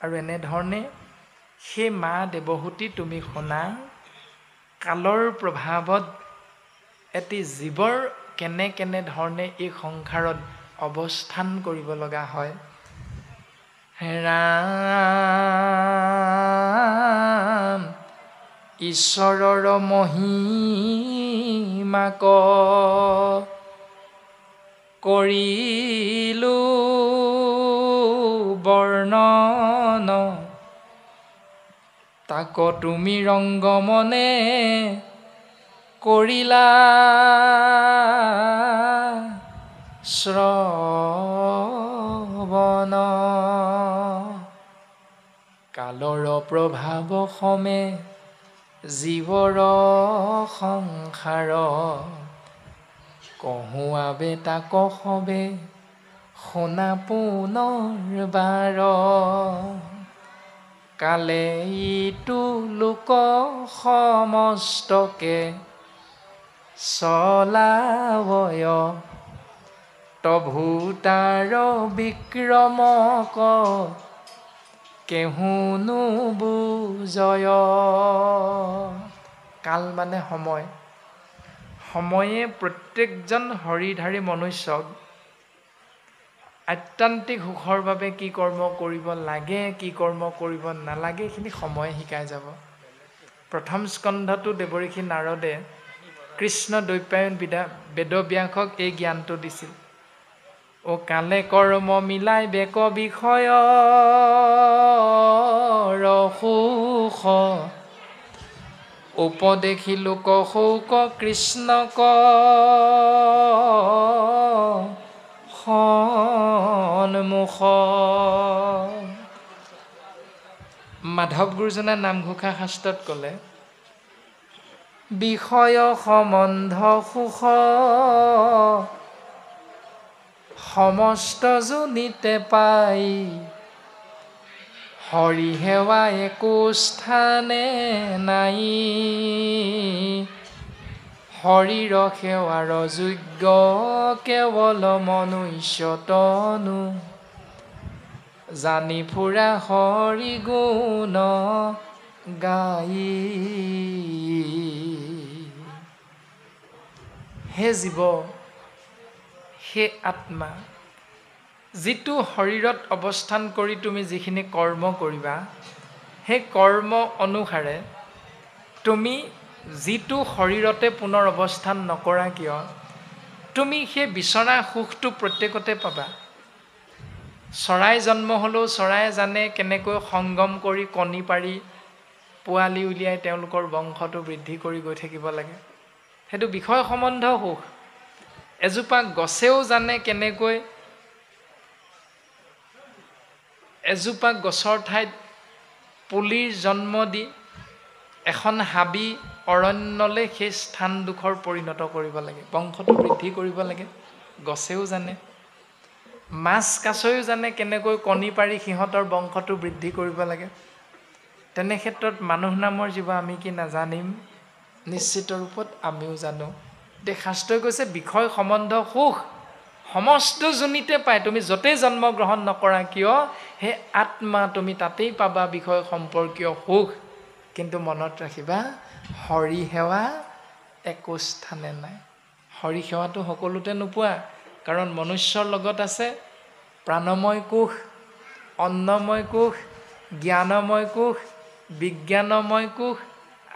আৰু এনেধৰণে সেই মা দেৱহূতি তুমি শুনা, কালৰ প্ৰভাৱত এটি জীৱৰ কেনে ধৰণে এই সংসাৰত অৱস্থান কৰিব লগা হয়। ৰাম ঈশ্বৰৰ মহিমাক কৰিলো বৰ্ণন, তাক তুমি ৰংগমনে কৰিলা শ্ৰৱণ। কালৰ প্ৰভাৱ সমে জীৱৰ সংসাৰ, কহুৱাবে তাক সবে শুনা পুনৰবাৰ। কালে ইটো লোক সমস্তকে চলাবয়, তভু তাৰ বিক্ৰমক কেহুনো বুজয়। কাল মানে সময়। সময়ে প্ৰত্যেকজন হৰিধাৰী মনুষ্যক আত্যান্তিক সুখৰ বাবে কি কৰ্ম কৰিব লাগে, কি কৰ্ম কৰিব নালাগে, এইখিনি সময়ে শিকাই যাব। প্ৰথম স্কন্ধটো দেৱঋষি নাৰদে কৃষ্ণ দ্বৈপায়ন বেদব্যাসক এই জ্ঞানটো দিছিল। ও কালে কৰ্ম মিলাই বেক বিষয় সুখ, উপদেশী লোক শৌক কৃষ্ণক সন্মুখ। মাধৱ গুৰুজনা নামঘোষা শাস্ত্ৰত ক'লে, বিষয় সম্বন্ধ সুখ সমস্ত জনিতে পাই, হৰি সেৱা একো স্থানে নাই। হৰিৰ সেৱাৰ যোগ্য কেৱল মনুষ্য তনু, জানি ফুৰা হৰি গুণ গাই। হে জীৱ, হে আত্মা, যিটো শৰীৰত অৱস্থান কৰি তুমি যিখিনি কৰ্ম কৰিবা, সেই কৰ্ম অনুসাৰে তুমি যিটো শৰীৰতে পুনৰ অৱস্থান নকৰা কিয়, তুমি সেই বিচৰা সুখটো প্ৰত্যেকতে পাবা। চৰাই জন্ম হ'লেও চৰাই জানে কেনেকৈ সংগম কৰি কণী পাৰি পোৱালি উলিয়াই তেওঁলোকৰ বংশটো বৃদ্ধি কৰি গৈ থাকিব লাগে। সেইটো বিষয় সম্বন্ধ সুখ। এজোপা গছেও জানে কেনেকৈ এজোপা গছৰ ঠাইত পুলিৰ জন্ম দি এখন হাবি অৰণ্যলৈ সেই স্থানডোখৰ পৰিণত কৰিব লাগে, বংশটো বৃদ্ধি কৰিব লাগে। গছেও জানে। মাছ কাছয়ো জানে কেনেকৈ কণী পাৰি সিহঁতৰ বংশটো বৃদ্ধি কৰিব লাগে। তেনে ক্ষেত্ৰত মানুহ নামৰ জীৱ আমি কি নাজানিম? নিশ্চিত ৰূপত আমিও জানো। শাস্ত্ৰই কৈছে বিষয় সম্বন্ধ সুখ সমস্ত জনিতে পায়। তুমি য'তেই জন্ম গ্ৰহণ নকৰা কিয়, সেই আত্মা তুমি তাতেই পাবা বিষয় সম্পৰ্কীয় সুখ। কিন্তু মনত ৰাখিবা, হৰি সেৱা একো স্থানে নাই। হৰি সেৱাটো সকলোতে নোপোৱা, কাৰণ মনুষ্যৰ লগত আছে প্ৰাণময় কোষ, অন্নময় কোষ, জ্ঞানময় কোষ, বিজ্ঞানময় কোষ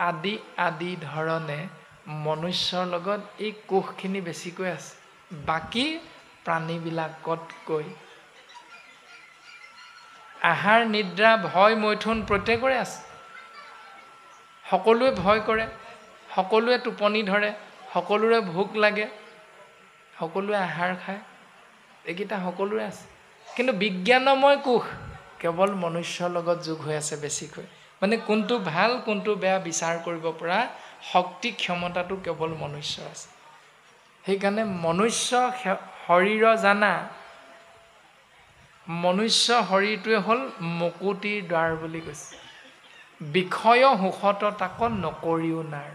আদি আদি ধৰণে মনুষ্যৰ লগত এই কোষখিনি বেছিকৈ আছে বাকী প্ৰাণীবিলাকতকৈ। আহাৰ নিদ্ৰা ভয় মৈথুন প্ৰত্যেকৰে আছে। সকলোৱে ভয় কৰে, সকলোৱে টোপনি ধৰে, সকলোৰে ভোক লাগে, সকলোৱে আহাৰ খায়, এইকেইটা সকলোৰে আছে। কিন্তু বিজ্ঞানময় কোষ কেৱল মনুষ্যৰ লগত যোগ হৈ আছে বেছিকৈ। মানে কোনটো ভাল কোনটো বেয়া বিচাৰ কৰিব পৰা শক্তি ক্ষমতাটো কেৱল মনুষ্যৰ আছে। সেইকাৰণে মনুষ্য শৰীৰ জানা, মনুষ্য শৰীৰটোৱে হ'ল মুকুতিৰ দ্বাৰ বুলি কৈছে। বিষয় সুখত তাক নকৰিও নাৰ।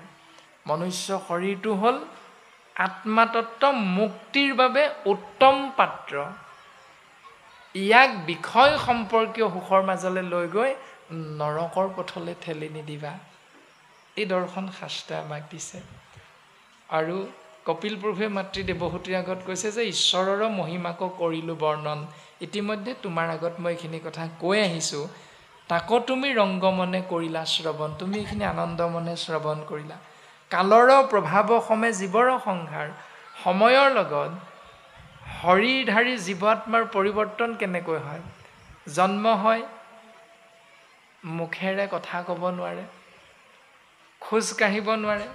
মনুষ্য শৰীৰটো হ'ল আত্মাতত্ব মুক্তিৰ বাবে উত্তম পাত্ৰ। ইয়াক বিষয় সম্পৰ্কীয় সুখৰ মাজলৈ লৈ গৈ নৰকৰ পথলৈ ঠেলি নিদিবা। এই দৰ্শন শাস্ত্ৰই আমাক দিছে। আৰু কপিল প্ৰভুৱে মাতৃ দেৱহূতিৰ আগত কৈছে যে ঈশ্বৰৰ মহিমাকো কৰিলোঁ বৰ্ণন। ইতিমধ্যে তোমাৰ আগত মই এইখিনি কথা কৈ আহিছোঁ, তাকো তুমি ৰংগমনে কৰিলা শ্ৰৱণ। তুমি এইখিনি আনন্দ মনে শ্ৰৱণ কৰিলা। কালৰ প্ৰভাৱ সমে জীৱৰ সংসাৰ। সময়ৰ লগত শৰীৰধাৰী জীৱাত্মাৰ পৰিৱৰ্তন কেনেকৈ হয়? জন্ম হয়, মুখেৰে কথা ক'ব নোৱাৰে, খোজ কাঢ়িব নোৱাৰে।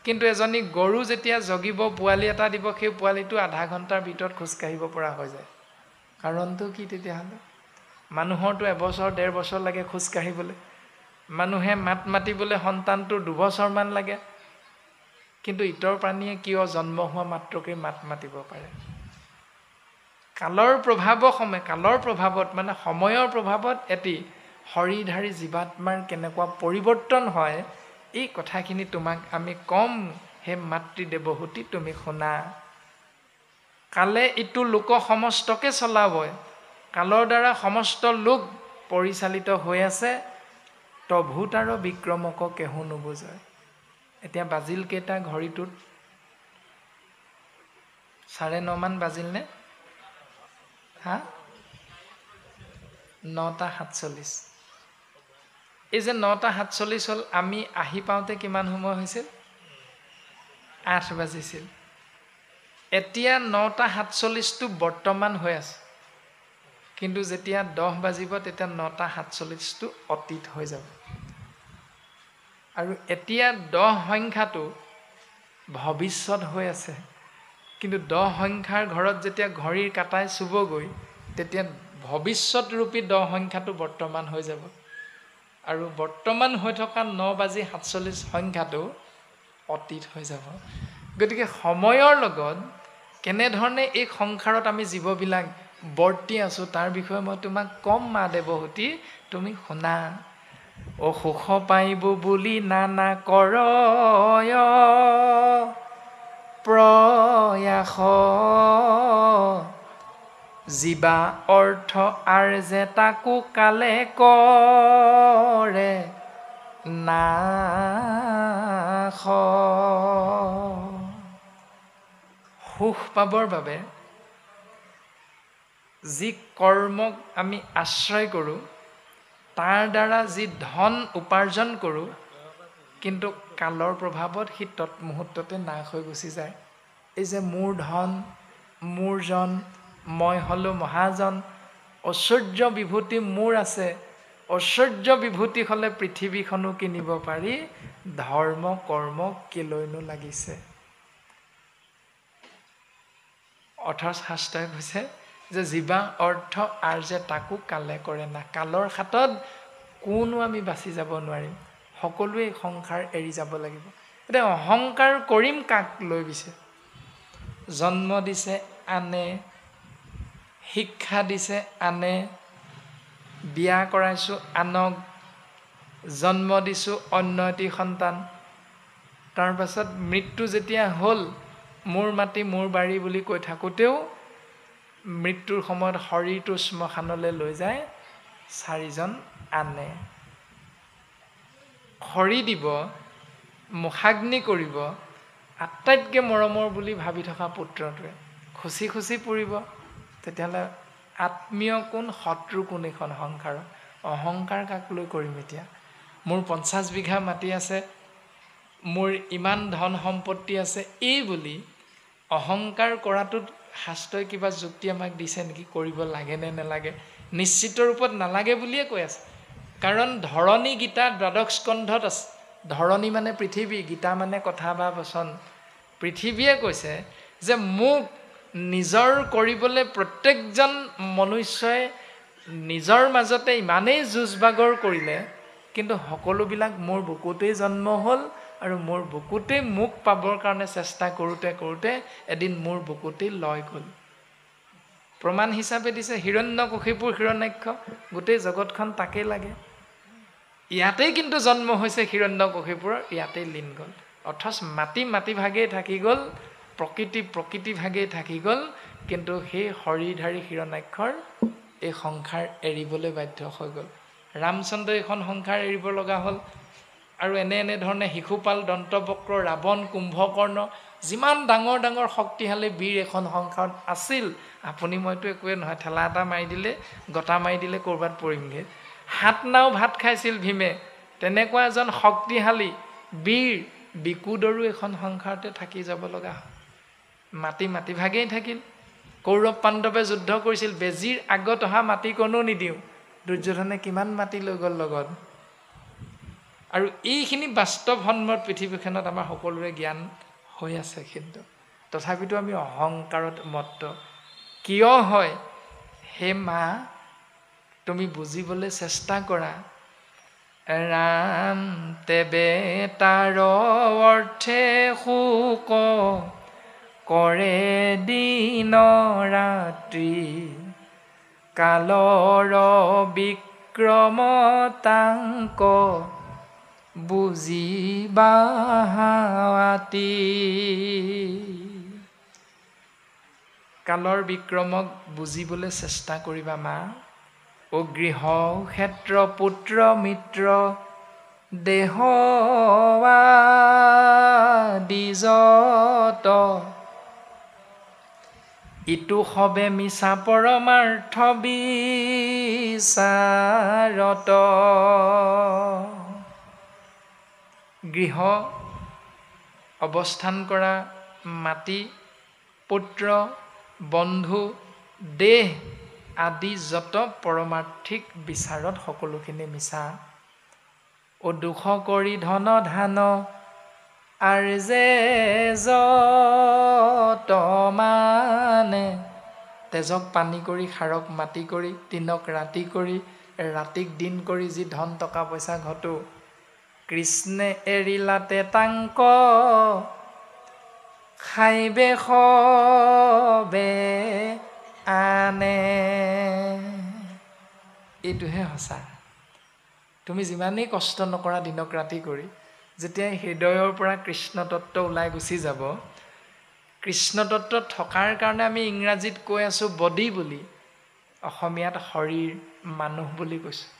কিন্তু এজনী গৰু যেতিয়া জগিব, পোৱালি এটা দিব, সেই পোৱালিটো আধা ঘণ্টাৰ ভিতৰত খোজকাঢ়িব পৰা হৈ যায়। কাৰণটো কি তেতিয়াহ'লে? মানুহৰতো এবছৰ 1.5 বছৰ লাগে খোজকাঢ়িবলৈ। মানুহে মাত মাতিবলৈ সন্তানটোৰ 2 বছৰমান লাগে। কিন্তু ইতৰ প্ৰাণীয়ে কিয় জন্ম হোৱা মাত্ৰকে মাত মাতিব পাৰে? কালৰ প্ৰভাৱত মানে সময়ৰ প্ৰভাৱত এটি শৰীৰধাৰী জীৱাত্মাৰ কেনেকুৱা পৰিৱৰ্তন হয়, এই কথাখিনি তোমাক আমি কম হে মাতৃ দেৱহূতি, তুমি শুনা। কালে ইটো লোক সমস্তকে চলাবই। কালৰ দ্বাৰা সমস্ত লোক পৰিচালিত হৈ আছে। প্ৰভূত আৰু বিক্ৰমক কেহু নুবুজয়। এতিয়া বাজিল কেইটা ঘড়ীটোত? 9:30 মান বাজিল নে? 9:47। এই যে 9:47 হ'ল, আমি আহি পাওঁতে কিমান সময় হৈছিল? 8 বাজিছিল। এতিয়া 9:47টো বৰ্তমান হৈ আছে, কিন্তু যেতিয়া 10 বাজিব তেতিয়া 9:47টো অতীত হৈ যাব। আৰু এতিয়া 10 সংখ্যাটো ভৱিষ্যত হৈ আছে, কিন্তু 10 সংখ্যাৰ ঘৰত যেতিয়া ঘড়ীৰ কাটাই চুবগৈ, তেতিয়া ভৱিষ্যতৰূপী 10 সংখ্যাটো বৰ্তমান হৈ যাব। আৰু বৰ্তমান হৈ থকা 9:47 সংখ্যাটো অতীত হৈ যাব। গতিকে সময়ৰ লগত কেনেধৰণে এই সংসাৰত আমি জীৱবিলাক বৰ্তি আছোঁ তাৰ বিষয়ে মই তোমাক কম মা দেৱহূতি, তুমি শুনা। অ সুখ পাইব বুলি নানা কৰ প্ৰয়াস, জীৱা অৰ্থ আৰ্জে তাকো কালে কৰে নাশ। সুখ পাবৰ বাবে যি কৰ্মক আমি আশ্ৰয় কৰোঁ, তাৰ দ্বাৰা যি ধন উপাৰ্জন কৰোঁ, কিন্তু কালৰ প্ৰভাৱত সি তৎমুহূৰ্ততে নাশ হৈ গুচি যায়। এই যে মোৰ ধন, মোৰ জন, মই হ'লোঁ মহাজন, ঐশ্বৰ্য বিভূতি মোৰ আছে। ঐশ্বৰ্য বিভূতি হ'লে পৃথিৱীখনো কিনিব পাৰি, ধৰ্ম কৰ্ম কেলৈনো লাগিছে? অৰ্থ শাস্ত্ৰই কৈছে যে জীৱা অৰ্থ আৰ্জে তাকো কালে কৰে না। কালৰ হাতত কোনো আমি বাচি যাব নোৱাৰিম। সকলোৱে সংসাৰ এৰি যাব লাগিব। এতিয়া অহংকাৰ কৰিম কাক লৈ পিছে? জন্ম দিছে আনে, শিক্ষা দিছে আনে, বিয়া কৰাইছোঁ আনক, জন্ম দিছোঁ অন্য এটি সন্তান। তাৰ পাছত মৃত্যু যেতিয়া হ'ল, মোৰ মাটি মোৰ বাৰী বুলি কৈ থাকোঁতেও মৃত্যুৰ সময়ত শৰীৰটো শ্মশানলৈ লৈ যায় 4জন আনে। খৰি দিব, মুখাগ্নি কৰিব, আটাইতকৈ মৰমৰ বুলি ভাবি থকা পুত্ৰটোৱে খুচি খুচি পুৰিব। তেতিয়াহ'লে আত্মীয় কোন, শত্ৰু কোন এইখন সংসাৰত? অহংকাৰ কাক লৈ কৰিম এতিয়া? মোৰ 50 বিঘা মাটি আছে, মোৰ ইমান ধন সম্পত্তি আছে, এই বুলি অহংকাৰ কৰাটোত শাস্ত্ৰই কিবা যুক্তি আমাক দিছে নেকি? কৰিব লাগে নে নালাগে? নিশ্চিত ৰূপত নালাগে বুলিয়ে কৈ আছে। কাৰণ ধৰণী গীতা 12 স্কন্ধত আছে। ধৰণী মানে পৃথিৱী, গীতা মানে কথা বা বচন। পৃথিৱীয়ে কৈছে যে মোক নিজৰ কৰিবলৈ প্ৰত্যেকজন মনুষ্যই নিজৰ মাজতে ইমানেই যুঁজ বাগৰ কৰিলে, কিন্তু সকলোবিলাক মোৰ বুকুতেই জন্ম হ'ল, আৰু মোৰ বুকুতেই মোক পাবৰ কাৰণে চেষ্টা কৰোঁতে কৰোঁতে এদিন মোৰ বুকুতেই লয় গ'ল। প্ৰমাণ হিচাপে দিছে হিৰণ্যকশিপুৰ হিৰণ্যাক্ষ, গোটেই জগতখন তাকেই লাগে। ইয়াতেই কিন্তু জন্ম হৈছে হিৰণ্যকশিপুৰৰ, ইয়াতেই লীন গ'ল। অথচ মাটি ভাগেই থাকি গ'ল, প্ৰকৃতি ভাগেই থাকি গ'ল, কিন্তু সেই শৰীৰধাৰী হিৰণ্যাক্ষৰ এই সংসাৰ এৰিবলৈ বাধ্য হৈ গ'ল। ৰামচন্দ্ৰই এইখন সংসাৰ এৰিব লগা হ'ল। আৰু এনে ধৰণে শিশুপাল, দন্তবক্ৰ, ৰাৱণ, কুম্ভকৰ্ণ, যিমান ডাঙৰ ডাঙৰ শক্তিশালী বীৰ এখন সংসাৰত আছিল, আপুনি মইতো একোৱে নহয়, ঠেলা এটা মাৰি দিলে, গটা মাৰি দিলে ক'ৰবাত পৰিমগৈ। 7 নাও ভাত খাইছিল ভীমে, তেনেকুৱা এজন শক্তিশালী বীৰ বিকুদৰো এখন সংসাৰতে থাকি যাব লগা হ'ল। মাটি ভাগেই থাকিল। কৌৰৱ পাণ্ডৱে যুদ্ধ কৰিছিল, বেজীৰ আগত অহা মাটি কণো নিদিওঁ, দুৰ্যোধনে কিমান মাটি লৈ গ'ল লগত। আৰু এইখিনি বাস্তৱ সন্মত পৃথিৱীখনত আমাৰ সকলোৰে জ্ঞান হৈ আছে, কিন্তু তথাপিতো আমি অহংকাৰত মত্ত কিয় হয়? হে মা, তুমি বুজিবলৈ চেষ্টা কৰা। ৰাম তেবে তাৰ অৰ্থে শোক কৰে দিন ৰাত্ৰি, কালৰ বিক্ৰমতাংক বুজিবা হাতী। কালৰ বিক্ৰমক বুজিবলৈ চেষ্টা কৰিবা মা। অ গৃহ ক্ষেত্ৰ পুত্ৰ মিত্ৰ দেহ আদিজত, ইটো সবে মিছা পৰমাৰ্থ বিচাৰত। গৃহ অৱস্থান কৰা, মাটি, পুত্ৰ, বন্ধু, দেহ আদি যত পৰমাৰ্থিক বিচাৰত সকলোখিনি মিছা। ও দুখ কৰি ধন ধান আৰ্যে যত মানে, তেজক পানী কৰি, সাৰক মাটি কৰি, দিনক ৰাতি কৰি, ৰাতিক দিন কৰি যি ধন টকা পইচা ঘটো, কৃষ্ণে এৰিলাতে তাংক খাইবে সবে আনে। এইটোহে সঁচা। তুমি যিমানেই কষ্ট নকৰা দিনক ৰাতি কৰি, যেতিয়া হৃদয়ৰ পৰা কৃষ্ণ তত্ত্ব ওলাই গুচি যাব, কৃষ্ণ তত্ত্ব থকাৰ কাৰণে আমি ইংৰাজীত কৈ আছোঁ বডি বুলি, অসমীয়াত শৰীৰ, মানুহ বুলি কৈছোঁ।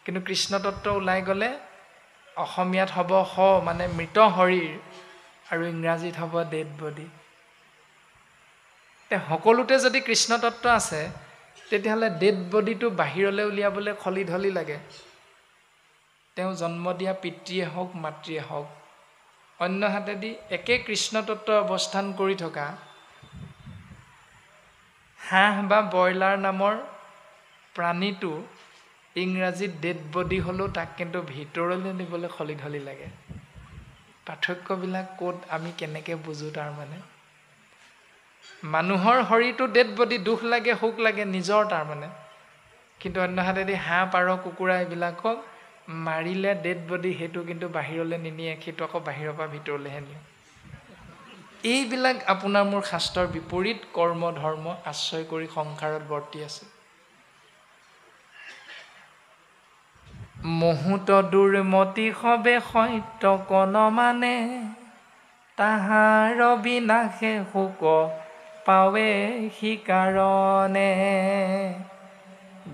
কিন্তু কৃষ্ণ তত্ত্ব ওলাই গ'লে অসমীয়াত হ'ব মানে মৃত শৰীৰ, আৰু ইংৰাজীত হ'ব ডেড বডি। সকলোতে যদি কৃষ্ণ তত্ত্ব আছে, তেতিয়াহ'লে ডেড বডিটো বাহিৰলৈ উলিয়াবলৈ খলি ধলি লাগে। তেওঁ জন্ম দিয়া পিতৃয়ে হওক, মাতৃয়ে হওক, অন্য হাতেদি একে কৃষ্ণ তত্ত্ব অৱস্থান কৰি থকা হাঁহ বা ব্ৰইলাৰ নামৰ প্ৰাণীটো ইংৰাজীত ডেড বডি হ'লেও তাক কিন্তু ভিতৰলৈ নিবলৈ খলি ধলি লাগে। পাৰ্থক্যবিলাক ক'ত, আমি কেনেকৈ বুজোঁ? তাৰমানে মানুহৰ শৰীৰটো ডেড বডি, দুখ লাগে সুখ লাগে নিজৰ তাৰমানে, কিন্তু অন্য হাতেদি হাঁহ, পাৰ, কুকুৰা এইবিলাকক মাৰিলে ডেড বডি, সেইটো কিন্তু বাহিৰলৈ নিনিয়ে, সেইটো আকৌ বাহিৰৰ পৰা ভিতৰলৈহে নিয়ে। এইবিলাক আপোনাৰ মোৰ শাস্ত্ৰৰ বিপৰীত কৰ্ম ধৰ্ম আশ্ৰয় কৰি সংসাৰত বৰ্তি আছে। মুহূৰ্ত দুৰ্মতি সবে সত্য কণ মানে, তাহাৰ বিনাশে শোক পাৱে সিকাৰণে।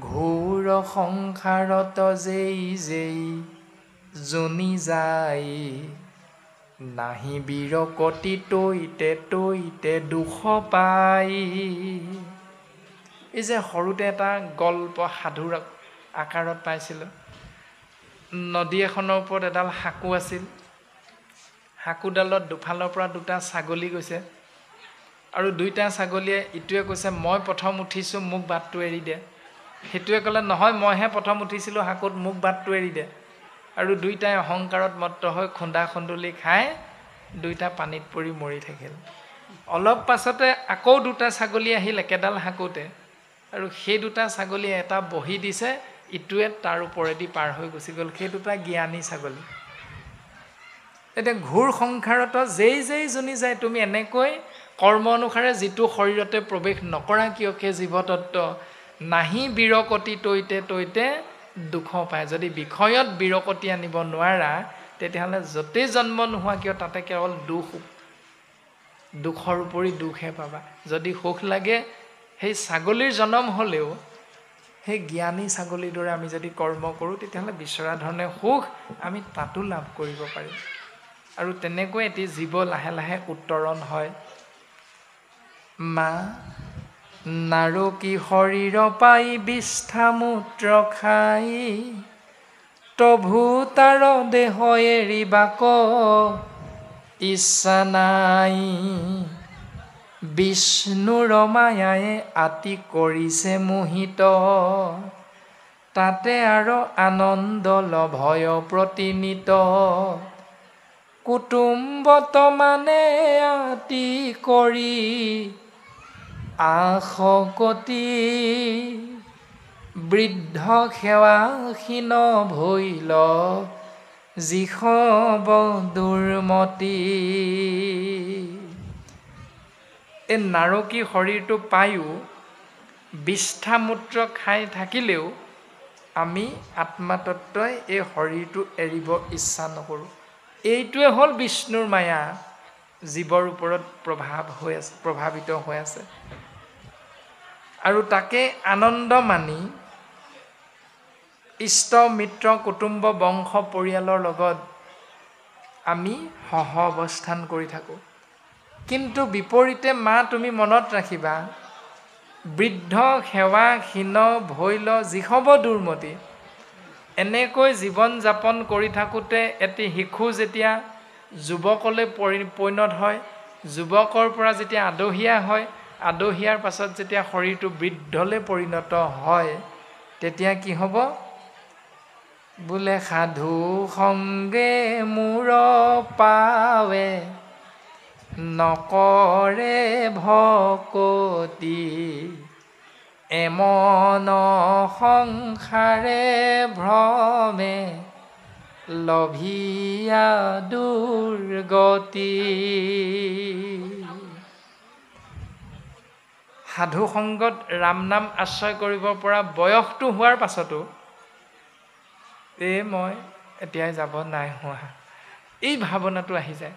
ঘোৰ সংসাৰত যেই যেই জনি যায়, নাহি বিৰকতি তৈতে তৈতে দুখ পাই। এই যে সৰুতে এটা গল্প সাধুৰ আকাৰত পাইছিলোঁ। নদী এখনৰ ওপৰত এডাল সাঁকো আছিল। সাঁকোডালত দুফালৰ পৰা দুটা ছাগলী গৈছে, আৰু দুইটা ছাগলীয়ে ইটোৱে কৈছে মই প্ৰথম উঠিছোঁ, মোক বাটটো এৰি দে। সেইটোৱে ক'লে নহয়, মইহে প্ৰথম উঠিছিলোঁ সাঁকোত, মোক বাটটো এৰি দে। আৰু দুইটাই অহংকাৰত মত্ত হৈ খুন্দা খুন্দুলি খাই দুইটা পানীত পৰি মৰি থাকিল। অলপ পাছতে আকৌ দুটা ছাগলী আহিল একেডাল সাঁকোতে, আৰু সেই দুটা ছাগলীয়ে এটা বহি দিছে, ইটোৱে তাৰ ওপৰেদি পাৰ হৈ গুচি গ'ল। সেই দুটা জ্ঞানী ছাগলী। এতিয়া ঘোৰ সংসাৰত যেই যেই জনি যায়, তুমি এনেকৈ কৰ্ম অনুসাৰে যিটো শৰীৰতে প্ৰৱেশ নকৰা কিয়, সেই জীৱতত্ত্ব নাহি বিৰকতি তৈতে তৈতে দুখ পায়। যদি বিষয়ত বিৰকতি আনিব নোৱাৰা, তেতিয়াহ'লে য'তেই জন্ম নোহোৱা কিয় তাতে কেৱল দুখৰ উপৰি দুখহে পাবা। যদি সুখ লাগে সেই ছাগলীৰ জন্ম হ'লেও সেই জ্ঞানী ছাগলীৰ দৰে আমি যদি কৰ্ম কৰোঁ তেতিয়াহ'লে বিচৰা ধৰণে সুখ আমি তাতো লাভ কৰিব পাৰিম। আৰু তেনেকৈ এটি জীৱ লাহে লাহে উত্তৰণ হয়। মা নাৰকী শৰীৰ পাই বিষ্ঠামূত্ৰ খাই তভু তাৰ দেহ এৰিবাক ইচ্ছা নাই। বিষ্ণুৰ মায়াই আতি কৰিছে মোহিত তাতে আৰু আনন্দ লভয় প্ৰতিনিত। কুটুম্বত মানে আতি কৰি আশকতি বৃদ্ধ সেৱাহীন ভৈল যিসব দুৰ্মতি। এই নাৰকী শৰীৰটো পায়ো বিষ্ঠামূত্ৰ খাই থাকিলেও আমি আত্মাতত্বই এই শৰীৰটো এৰিব ইচ্ছা নকৰোঁ। এইটোৱে হ'ল বিষ্ণুৰ মায়া জীৱৰ ওপৰত প্ৰভাৱিত হৈ আছে। আৰু তাকে আনন্দ মানি ইষ্ট মিত্ৰ কুটুম্ব বংশ পৰিয়ালৰ লগত আমি সহ অৱস্থান কৰি থাকোঁ। কিন্তু বিপৰীতে মা তুমি মনত ৰাখিবা, বৃদ্ধ সেৱাহীন ভৈল যিসব দুৰ্মতি। এনেকৈ জীৱন যাপন কৰি থাকোঁতে এটি শিশু যেতিয়া যুৱকলৈ পৰিণত হয়, যুৱকৰ পৰা যেতিয়া আদহীয়া হয়, আদহীয়াৰ পাছত যেতিয়া শৰীৰটো বৃদ্ধলৈ পৰিণত হয়, তেতিয়া কি হ'ব? বোলে সাধু সংগে মূৰ পাৱে নকৰে ভকতি এমন সংসাৰে ভ্ৰমে লভিয়া দুৰ্গতি। সাধু সংগত ৰাম নাম আশ্ৰয় কৰিব পৰা বয়সটো হোৱাৰ পাছতো মই এতিয়াই যাব নাই হোৱা, এই ভাৱনাটো আহি যায়।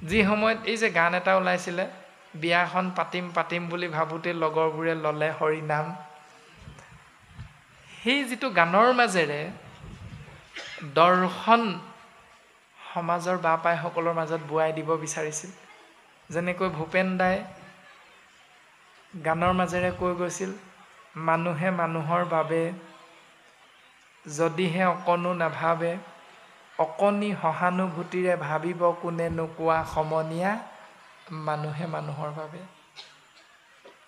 যি সময়ত এই যে গান এটা ওলাইছিলে, বিয়াখন পাতিম বুলি ভাবোঁতে লগৰবোৰে ল'লে হৰি নাম, সেই যিটো গানৰ মাজেৰে দৰ্শন সমাজৰ বাপাইসকলৰ মাজত বোৱাই দিব বিচাৰিছিল। যেনেকৈ ভূপেন দাই গানৰ মাজেৰে কৈ গৈছিল, মানুহে মানুহৰ বাবে যদিহে অকণো নাভাবে, অকণি সহানুভূতিৰে ভাবিব কোনে নোকোৱা সমনীয়া মানুহে মানুহৰ বাবে।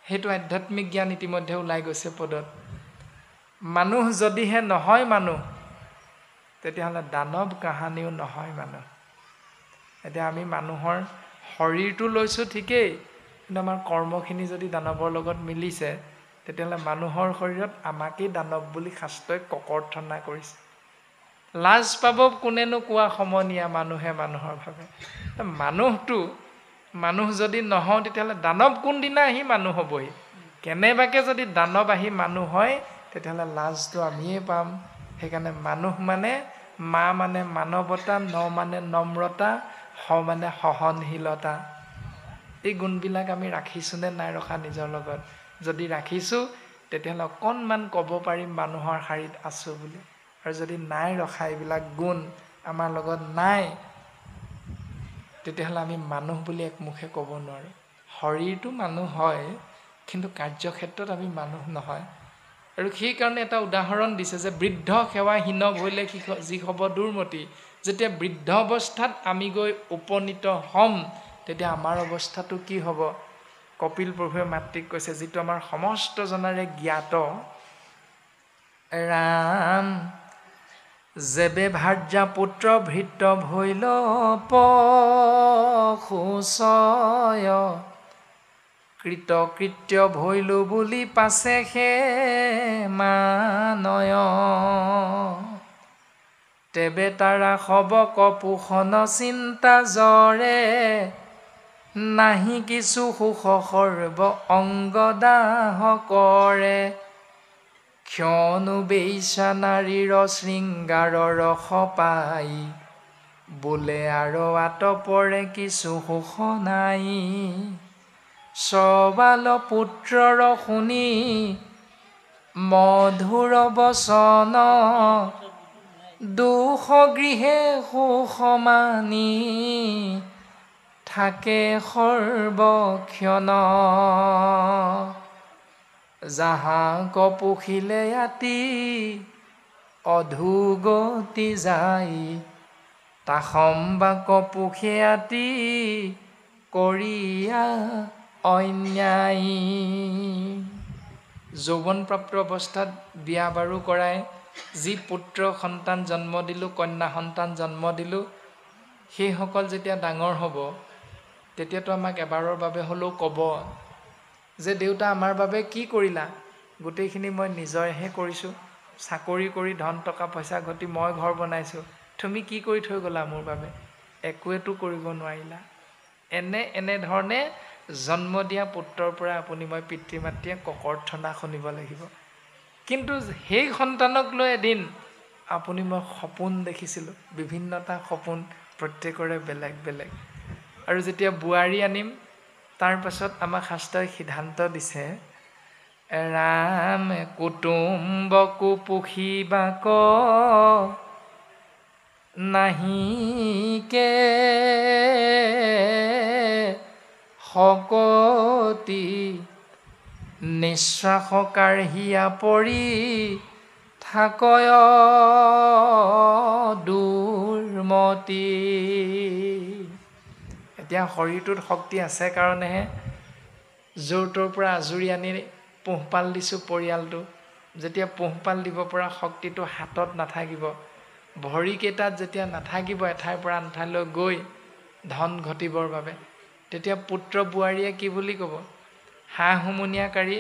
সেইটো আধ্যাত্মিক জ্ঞান ইতিমধ্যে ওলাই গৈছে পদত। মানুহ যদিহে নহয় মানুহ, তেতিয়াহ'লে দানৱ কাহানিও নহয় মানুহ। এতিয়া আমি মানুহৰ শৰীৰটো লৈছোঁ ঠিকেই, কিন্তু আমাৰ কৰ্মখিনি যদি দানৱৰ লগত মিলিছে, তেতিয়াহ'লে মানুহৰ শৰীৰত আমাকেই দানৱ বুলি শাস্ত্ৰই ককৰ্থনা কৰিছে। লাজ পাব কোনেনো কোৱা সমনীয়া মানুহে মানুহৰ ভাৱে। মানুহ যদি নহওঁ তেতিয়াহ'লে দানৱ কোনদিনা আহি মানুহ হ'বহি? কেনেবাকে যদি দানৱ আহি মানুহ হয় তেতিয়াহ'লে লাজটো আমিয়ে পাম। সেইকাৰণে মানুহ মানে মা মানে মানৱতা, ন মানে নম্ৰতা, স মানে সহনশীলতা। এই গুণবিলাক আমি ৰাখিছোঁনে নাই ৰখা নিজৰ লগত? যদি ৰাখিছোঁ তেতিয়াহ'লে অকণমান ক'ব পাৰিম মানুহৰ শাৰীত আছোঁ বুলি। আৰু যদি নাই ৰখা এইবিলাক গুণ আমাৰ লগত নাই, তেতিয়াহ'লে আমি মানুহ বুলি একমুখে ক'ব নোৱাৰোঁ। শৰীৰটো মানুহ হয়, কিন্তু কাৰ্যক্ষেত্ৰত আমি মানুহ নহয়। আৰু সেইকাৰণে এটা উদাহৰণ দিছে যে বৃদ্ধ সেৱাহীন ভৈলে যিসব দুৰ্মতি। যেতিয়া বৃদ্ধ অৱস্থাত আমি গৈ উপনীত হ'ম, তেতিয়া আমাৰ অৱস্থাটো কি হ'ব? কপিল প্ৰভুৱে মাতৃক কৈছে, যিটো আমাৰ সমস্ত জনাৰে জ্ঞাত, ৰাম যেবে ভাৰ্যা পুত্ৰ ভৃত্য ভৈল পশুচয় কৃতকৃত্য ভৈলো বুলি পাছে সে মানয়। তেবে তাৰা সবক পোষণ চিন্তা জৰে নাহি কিছু সুখ সৰ্ব অংগ দাহ কৰে। ক্ষণো বেইছা নাৰীৰ শৃংগাৰৰ ৰস পাই বোলে আৰু আতপৰে কিছু সুখ নাই সবাল পুত্ৰৰ শুনি মধুৰ বচন দুখ গৃহে সুখ মানি থাকে সৰ্বক্ষণ যাহাক পুখিলে আতি অধোগতি যায় তাসম্বাক পুখে আতি কৰিয়া অন্যায় যৌৱনপ্ৰাপ্ত অৱস্থাত বিয়া বাৰু কৰাই যি পুত্ৰ সন্তান জন্ম দিলোঁ কন্যা সন্তান জন্ম দিলোঁ সেইসকল যেতিয়া ডাঙৰ হ'ব তেতিয়াতো আমাক এবাৰৰ বাবে হ'লেও ক'ব যে দেউতা আমাৰ বাবে কি কৰিলা গোটেইখিনি মই নিজৰহে কৰিছোঁ চাকৰি কৰি ধন টকা পইচা ঘটি মই ঘৰ বনাইছোঁ তুমি কি কৰি থৈ গ'লা মোৰ বাবে একোৱেতো কৰিব নোৱাৰিলা এনেধৰণে জন্ম দিয়া পুত্ৰৰ পৰা আপুনি মই পিতৃ মাতৃয়ে ককৰ্থনা শুনিব লাগিব কিন্তু সেই সন্তানক লৈ এদিন আপুনি মই সপোন দেখিছিলোঁ বিভিন্নটা সপোন প্ৰত্যেকৰে বেলেগ বেলেগ আৰু যেতিয়া বোৱাৰী আনিম তাৰ পাছত আমাক শাস্ত্ৰই সিদ্ধান্ত দিছে ৰাম কুটুম্বকো পুখিবাক নাহিকে শকতি নিশ্বাসকাৰ হিয়া পৰি থাকয় দুৰ্মতি এতিয়া শৰীৰটোত শক্তি আছে কাৰণেহে য'ৰ ত'ৰ পৰা আজৰি আনি পোহপাল দিছোঁ পৰিয়ালটো যেতিয়া পোহপাল দিব পৰা শক্তিটো হাতত নাথাকিব ভৰিকেইটাত যেতিয়া নাথাকিব এঠাইৰ পৰা আন ঠাইলৈ গৈ ধন ঘটিবৰ বাবে তেতিয়া পুত্ৰ বোৱাৰীয়ে কি বুলি ক'ব হাঁহ হুমুনিয়াকাৰী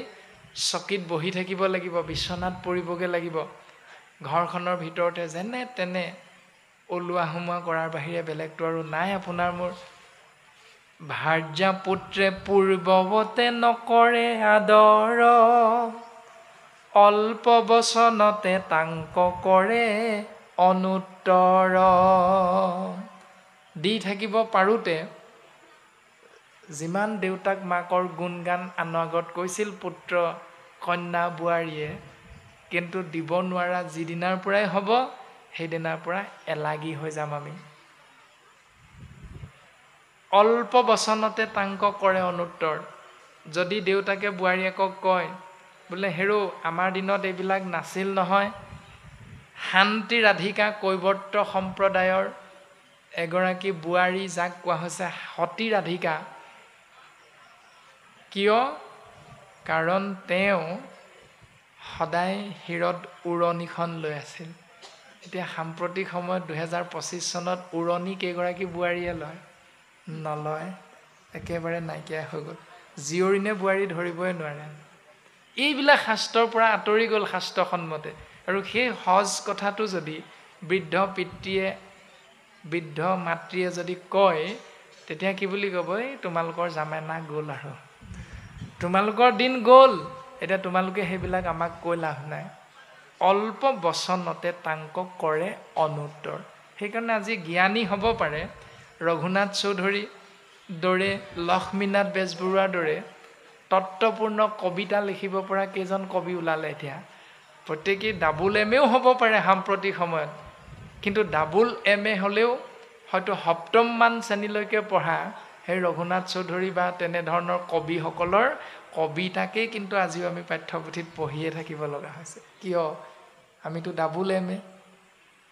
চকীত বহি থাকিব লাগিব বিচনাত পৰিবগৈ লাগিব ঘৰখনৰ ভিতৰতে যেনে তেনে ওলোৱা সোমোৱা কৰাৰ বাহিৰে বেলেগটো আৰু নাই আপোনাৰ মোৰ ভাৰ্যা পুত্ৰে পূৰ্বৱতে নকৰে আদৰ অল্প বচনতে তাংক কৰে অনুত্তৰ দি থাকিব পাৰোঁতে যিমান দেউতাক মাকৰ গুণগান আনৰ আগত কৈছিল পুত্ৰ কন্যা বোৱাৰীয়ে কিন্তু দিব নোৱাৰা যিদিনাৰ পৰাই হ'ব সেইদিনাৰ পৰা এলাগী হৈ যাম আমি অল্প বচনতে তাংক কৰে অনুত্তৰ যদি দেউতাকে বোৱাৰীয়েকক কয় বোলে হেৰৌ আমাৰ দিনত এইবিলাক নাছিল নহয় শান্তি ৰাধিকা কৈৱৰ্ত সম্প্ৰদায়ৰ এগৰাকী বোৱাৰী যাক কোৱা হৈছে সতী ৰাধিকা কিয় কাৰণ তেওঁ সদায় শিৰত উৰণিখন লৈ আছিল এতিয়া সাম্প্ৰতিক সময়ত 2025 চনত উৰণি কেইগৰাকী বোৱাৰীয়ে লয় নলয় একেবাৰে নাইকিয়া হৈ গ'ল জীয়ৰীনে বোৱাৰী ধৰিবই নোৱাৰে এইবিলাক শাস্ত্ৰৰ পৰা আঁতৰি গ'ল শাস্ত্ৰসন্মতে আৰু সেই সহজ কথাটো যদি বৃদ্ধ পিতৃয়ে বৃদ্ধ মাতৃয়ে যদি কয় তেতিয়া কি বুলি ক'ব এই তোমালোকৰ জামানা গ'ল আৰু তোমালোকৰ দিন গ'ল এতিয়া তোমালোকে সেইবিলাক আমাক কৈ লাভ নাই অল্প বচনতে তাংক কৰে অনুত্তৰ সেইকাৰণে আজি জ্ঞানী হ'ব পাৰে ৰঘুনাথ চৌধুৰী দৰে লক্ষ্মীনাথ বেজবৰুৱাৰ দৰে তত্ত্বপূৰ্ণ কবিতা লিখিব পৰা কেইজন কবি ওলালে এতিয়া প্ৰত্যেকেই ডাবুল এমএও হ'ব পাৰে সাম্প্ৰতিক সময়ত কিন্তু ডাবুল এমএ হ'লেও হয়তো সপ্তমমান শ্ৰেণীলৈকে পঢ়া সেই ৰঘুনাথ চৌধুৰী বা তেনেধৰণৰ কবিসকলৰ কবিতাকেই কিন্তু আজিও আমি পাঠ্যপুথিত পঢ়িয়ে থাকিব লগা হৈছে কিয় আমিতো ডাবুল এমএ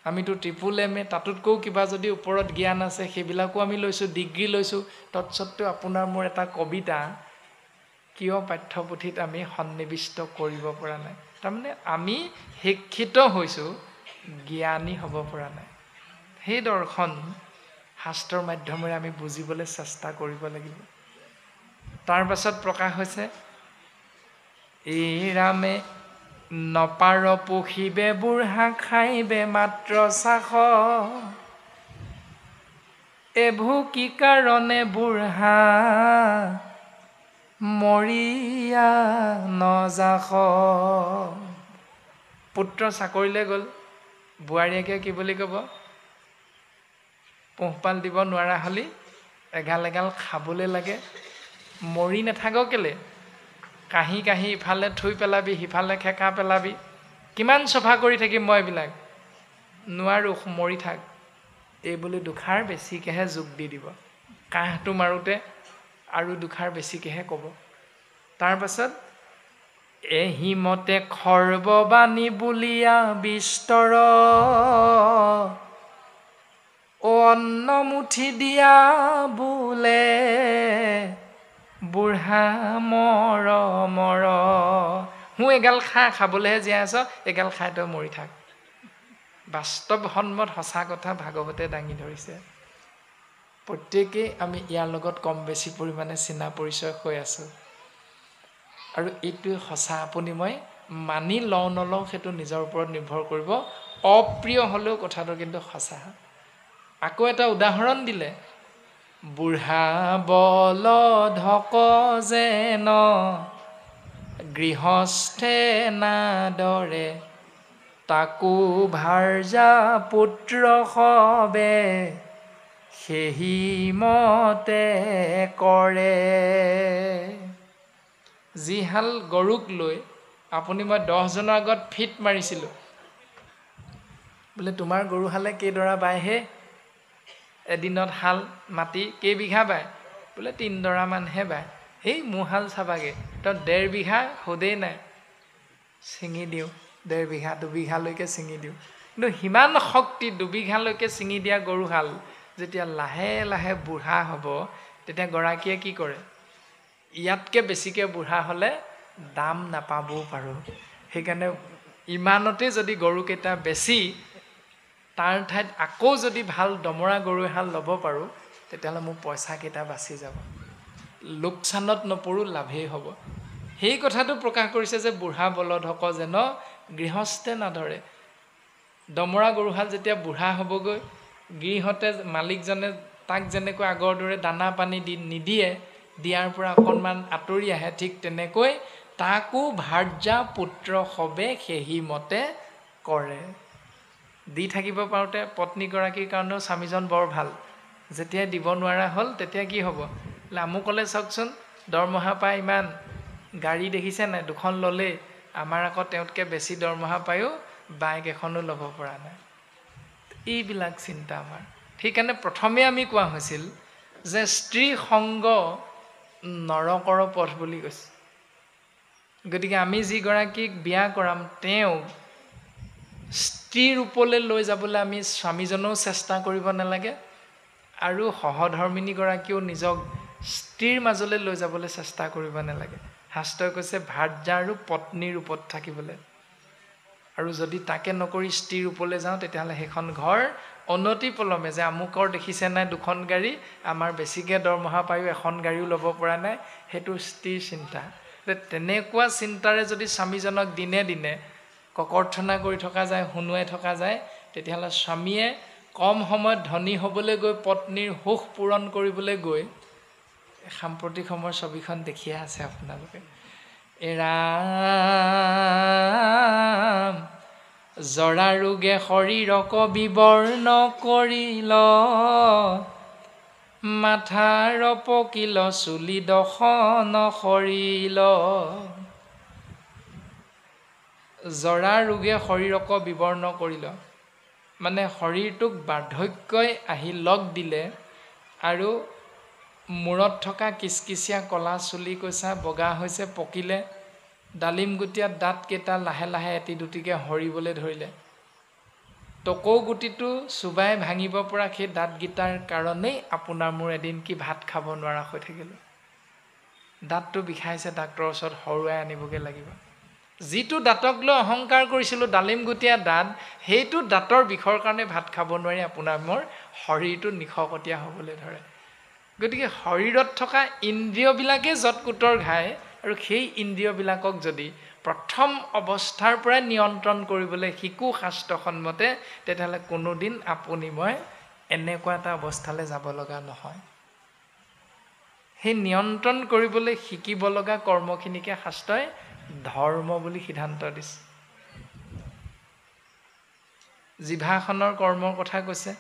আমিতো ট্ৰিপুল এমএ তাতোতকৈও কিবা যদি ওপৰত জ্ঞান আছে সেইবিলাকো আমি লৈছোঁ ডিগ্ৰী লৈছোঁ তৎসত্ত্বেও আপোনাৰ মোৰ এটা কবিতা কিয় পাঠ্যপুথিত আমি সন্নিৱিষ্ট কৰিব পৰা নাই তাৰমানে আমি শিক্ষিত হৈছোঁ জ্ঞানী হ'ব পৰা নাই সেই দৰ্শন শাস্ত্ৰৰ মাধ্যমেৰে আমি বুজিবলৈ চেষ্টা কৰিব লাগিব তাৰ পাছত প্ৰকাশ হৈছে এই ৰামে নপাৰ পুখিবে বুঢ়া খাইবে মাত্ৰ চাখ এভু কি কাৰণে বুঢ়া মৰিয়া নজাখ পুত্ৰ চাকৰিলৈ গ'ল, বোৱাৰীয়েকে কি বুলি ক'ব? পোহপাল দিব নোৱাৰা হ'লি এগাল এগাল খাবলৈ লাগে, মৰি নাথাক কেলে? কাঁহি কাঁহি ইফালে থুই পেলাবি, সিফালে খেকা পেলাবি, কিমান চফা কৰি থাকিম মই এইবিলাক, নোৱাৰোঁ, মৰি থাক। এই বুলি দুখাৰ বেছিকেহে যোগ দি দিব। কাঁহটো মাৰোঁতে আৰু দুখাৰ বেছিকেহে ক'ব। তাৰপাছত এহিমতে খৰ্ববাণী বুলিয়া বিস্তৰ, অন্নমুঠি দিয়া বোলে বুঢ়া মৰ মৰ। এগাল খাবলৈহে জীয়াই আছ, এগাল খাই তই মৰি থাক। বাস্তৱ সন্মত সঁচা কথা ভাগৱতে দাঙি ধৰিছে। প্ৰত্যেকেই আমি ইয়াৰ লগত কম বেছি পৰিমাণে চিনা পৰিচয় হৈ আছোঁ। আৰু এইটোৱে সঁচা। আপুনি মই মানি লওঁ নলওঁ সেইটো নিজৰ ওপৰত নিৰ্ভৰ কৰিব। অপ্ৰিয় হ'লেও কথাটো কিন্তু সঁচা। আকৌ এটা উদাহৰণ দিলে, বুঢ়া বলধক যেন গৃহস্থে নাদৰে, তাকো ভাৰ্যা পুত্ৰ সবে সেহি মতে কৰে। যিহাল গৰুক লৈ আপুনি মই 10জনৰ আগত ফিট মাৰিছিলোঁ, বোলে তোমাৰ গৰুহালে কেইডৰা বায়হে? এদিনত হাল মাটি কেইবিঘা বায়? বোলে 3ডৰামানহে বায়। সেই মোৰ হাল চাবাগে, তই 1.5 বিঘা সোধেই নাই, ছিঙি দিওঁ। 1.5 বিঘা 2 বিঘালৈকে ছিঙি দিওঁ। কিন্তু সিমান শক্তি 2 বিঘালৈকে ছিঙি দিয়া গৰুহাল যেতিয়া লাহে লাহে বুঢ়া হ'ব, তেতিয়া গৰাকীয়ে কি কৰে? ইয়াতকৈ বেছিকৈ বুঢ়া হ'লে দাম নাপাবও পাৰোঁ। সেইকাৰণে ইমানতে যদি গৰুকেইটা বেছি তাৰ ঠাইত আকৌ যদি ভাল দমৰা গৰু এহাল ল'ব পাৰোঁ, তেতিয়াহ'লে মোৰ পইচাকেইটা বাচি যাব, লোকচানত নপৰোঁ, লাভেই হ'ব। সেই কথাটো প্ৰকাশ কৰিছে যে বুঢ়া বলধক যেন গৃহস্থে নাধৰে। দমৰা গৰুহাল যেতিয়া বুঢ়া হ'বগৈ, গৃহতে মালিকজনে তাক যেনেকৈ আগৰ দৰে দানা পানী নিদিয়ে, দিয়াৰ পৰা অকণমান আঁতৰি আহে, ঠিক তেনেকৈ তাকো ভাৰ্যা পুত্ৰ সবে সেহি মতে কৰে। দি থাকিব পাৰোঁতে পত্নীগৰাকীৰ কাৰণেও স্বামীজন বৰ ভাল। যেতিয়াই দিব নোৱাৰা হ'ল, তেতিয়া কি হ'ব? আমুকলে চাওকচোন, দৰমহা পাই ইমান, গাড়ী দেখিছে নাই, 2খন ল'লেই। আমাৰ আকৌ তেওঁতকৈ বেছি দৰমহা পায়ো বাইক এখনো ল'ব পৰা নাই। এইবিলাক চিন্তা আমাৰ। সেইকাৰণে প্ৰথমে আমি কোৱা হৈছিল যে স্ত্ৰী সংগ নৰকৰ পথ বুলি কৈছে। গতিকে আমি যিগৰাকীক বিয়া কৰাম, তেওঁ স্ত্ৰীৰ ৰূপলৈ লৈ যাবলৈ আমি স্বামীজনেও চেষ্টা কৰিব নালাগে, আৰু সহধৰ্মিনীগৰাকীও নিজক স্ত্ৰীৰ মাজলৈ লৈ যাবলৈ চেষ্টা কৰিব নালাগে। শাস্ত্ৰই কৈছে ভাৰ্যা আৰু পত্নীৰ ৰূপত থাকিবলৈ। আৰু যদি তাকে নকৰি স্ত্ৰীৰ ৰূপলৈ যাওঁ, তেতিয়াহ'লে সেইখন ঘৰ অনতি পলমে যে আমুকৰ দেখিছে নাই 2খন গাড়ী, আমাৰ বেছিকৈ দৰমহা পায়ো 1খন গাড়ীও ল'ব পৰা নাই, সেইটো স্ত্ৰীৰ চিন্তা। তেনেকুৱা চিন্তাৰে যদি স্বামীজনক দিনে দিনে ককৰ্থনা কৰি থকা যায়, শুনুৱাই থকা যায়, তেতিয়াহ'লে স্বামীয়ে কম সময়ত ধনী হ'বলৈ গৈ, পত্নীৰ সুখ পূৰণ কৰিবলৈ গৈ, সাম্প্ৰতিক সময়ৰ ছবিখন দেখিয়ে আছে আপোনালোকে। ৰাম জৰা ৰোগে শৰীৰক বিবৰ্ণ কৰিল, মাথাৰ পকিল চুলি দশন সৰিল। জৰা ৰোগে শৰীৰক বিবৰ্ণ কৰিল, মানে শৰীৰটোক বাৰ্ধক্যই আহি লগ দিলে, আৰু মূৰত থকা কিচকিচীয়া কলা চুলি কৈছা বগা হৈছে, পকিলে। ডালিমগুটীয়া দাঁতকেইটা লাহে লাহে এটি দুটিকৈ সৰিবলৈ ধৰিলে। টকৌ গুটিটো চুবাই ভাঙিব পৰা সেই দাঁতকেইটাৰ কাৰণেই আপোনাৰ মোৰ এদিন কি ভাত খাব নোৱাৰা হৈ থাকিলোঁ। দাঁতটো বিষাইছে, ডাক্তৰৰ ওচৰত হৰুৱাই আনিবগৈ লাগিব। যিটো দাঁতক লৈ অহংকাৰ কৰিছিলোঁ, ডালিমগুটীয়া দাঁত, সেইটো দাঁতৰ বিষৰ কাৰণে ভাত খাব নোৱাৰি আপোনাৰ মোৰ শৰীৰটো নিশকতীয়া হ'বলৈ ধৰে। গতিকে শৰীৰত থকা ইন্দ্ৰিয়বিলাকেই যৎকুটৰ ঘাই, আৰু সেই ইন্দ্ৰিয়বিলাকক যদি প্ৰথম অৱস্থাৰ পৰাই নিয়ন্ত্ৰণ কৰিবলৈ শিকো শাস্ত্ৰসন্মতে, তেতিয়াহ'লে কোনোদিন আপুনি মই এনেকুৱা এটা অৱস্থালৈ যাব লগা নহয়। সেই নিয়ন্ত্ৰণ কৰিবলৈ শিকিব লগা কৰ্মখিনিকে শাস্ত্ৰই ধৰ্ম বুলি সিদ্ধান্ত দিছে। জিভাখনৰ কৰ্মৰ কথা কৈছে,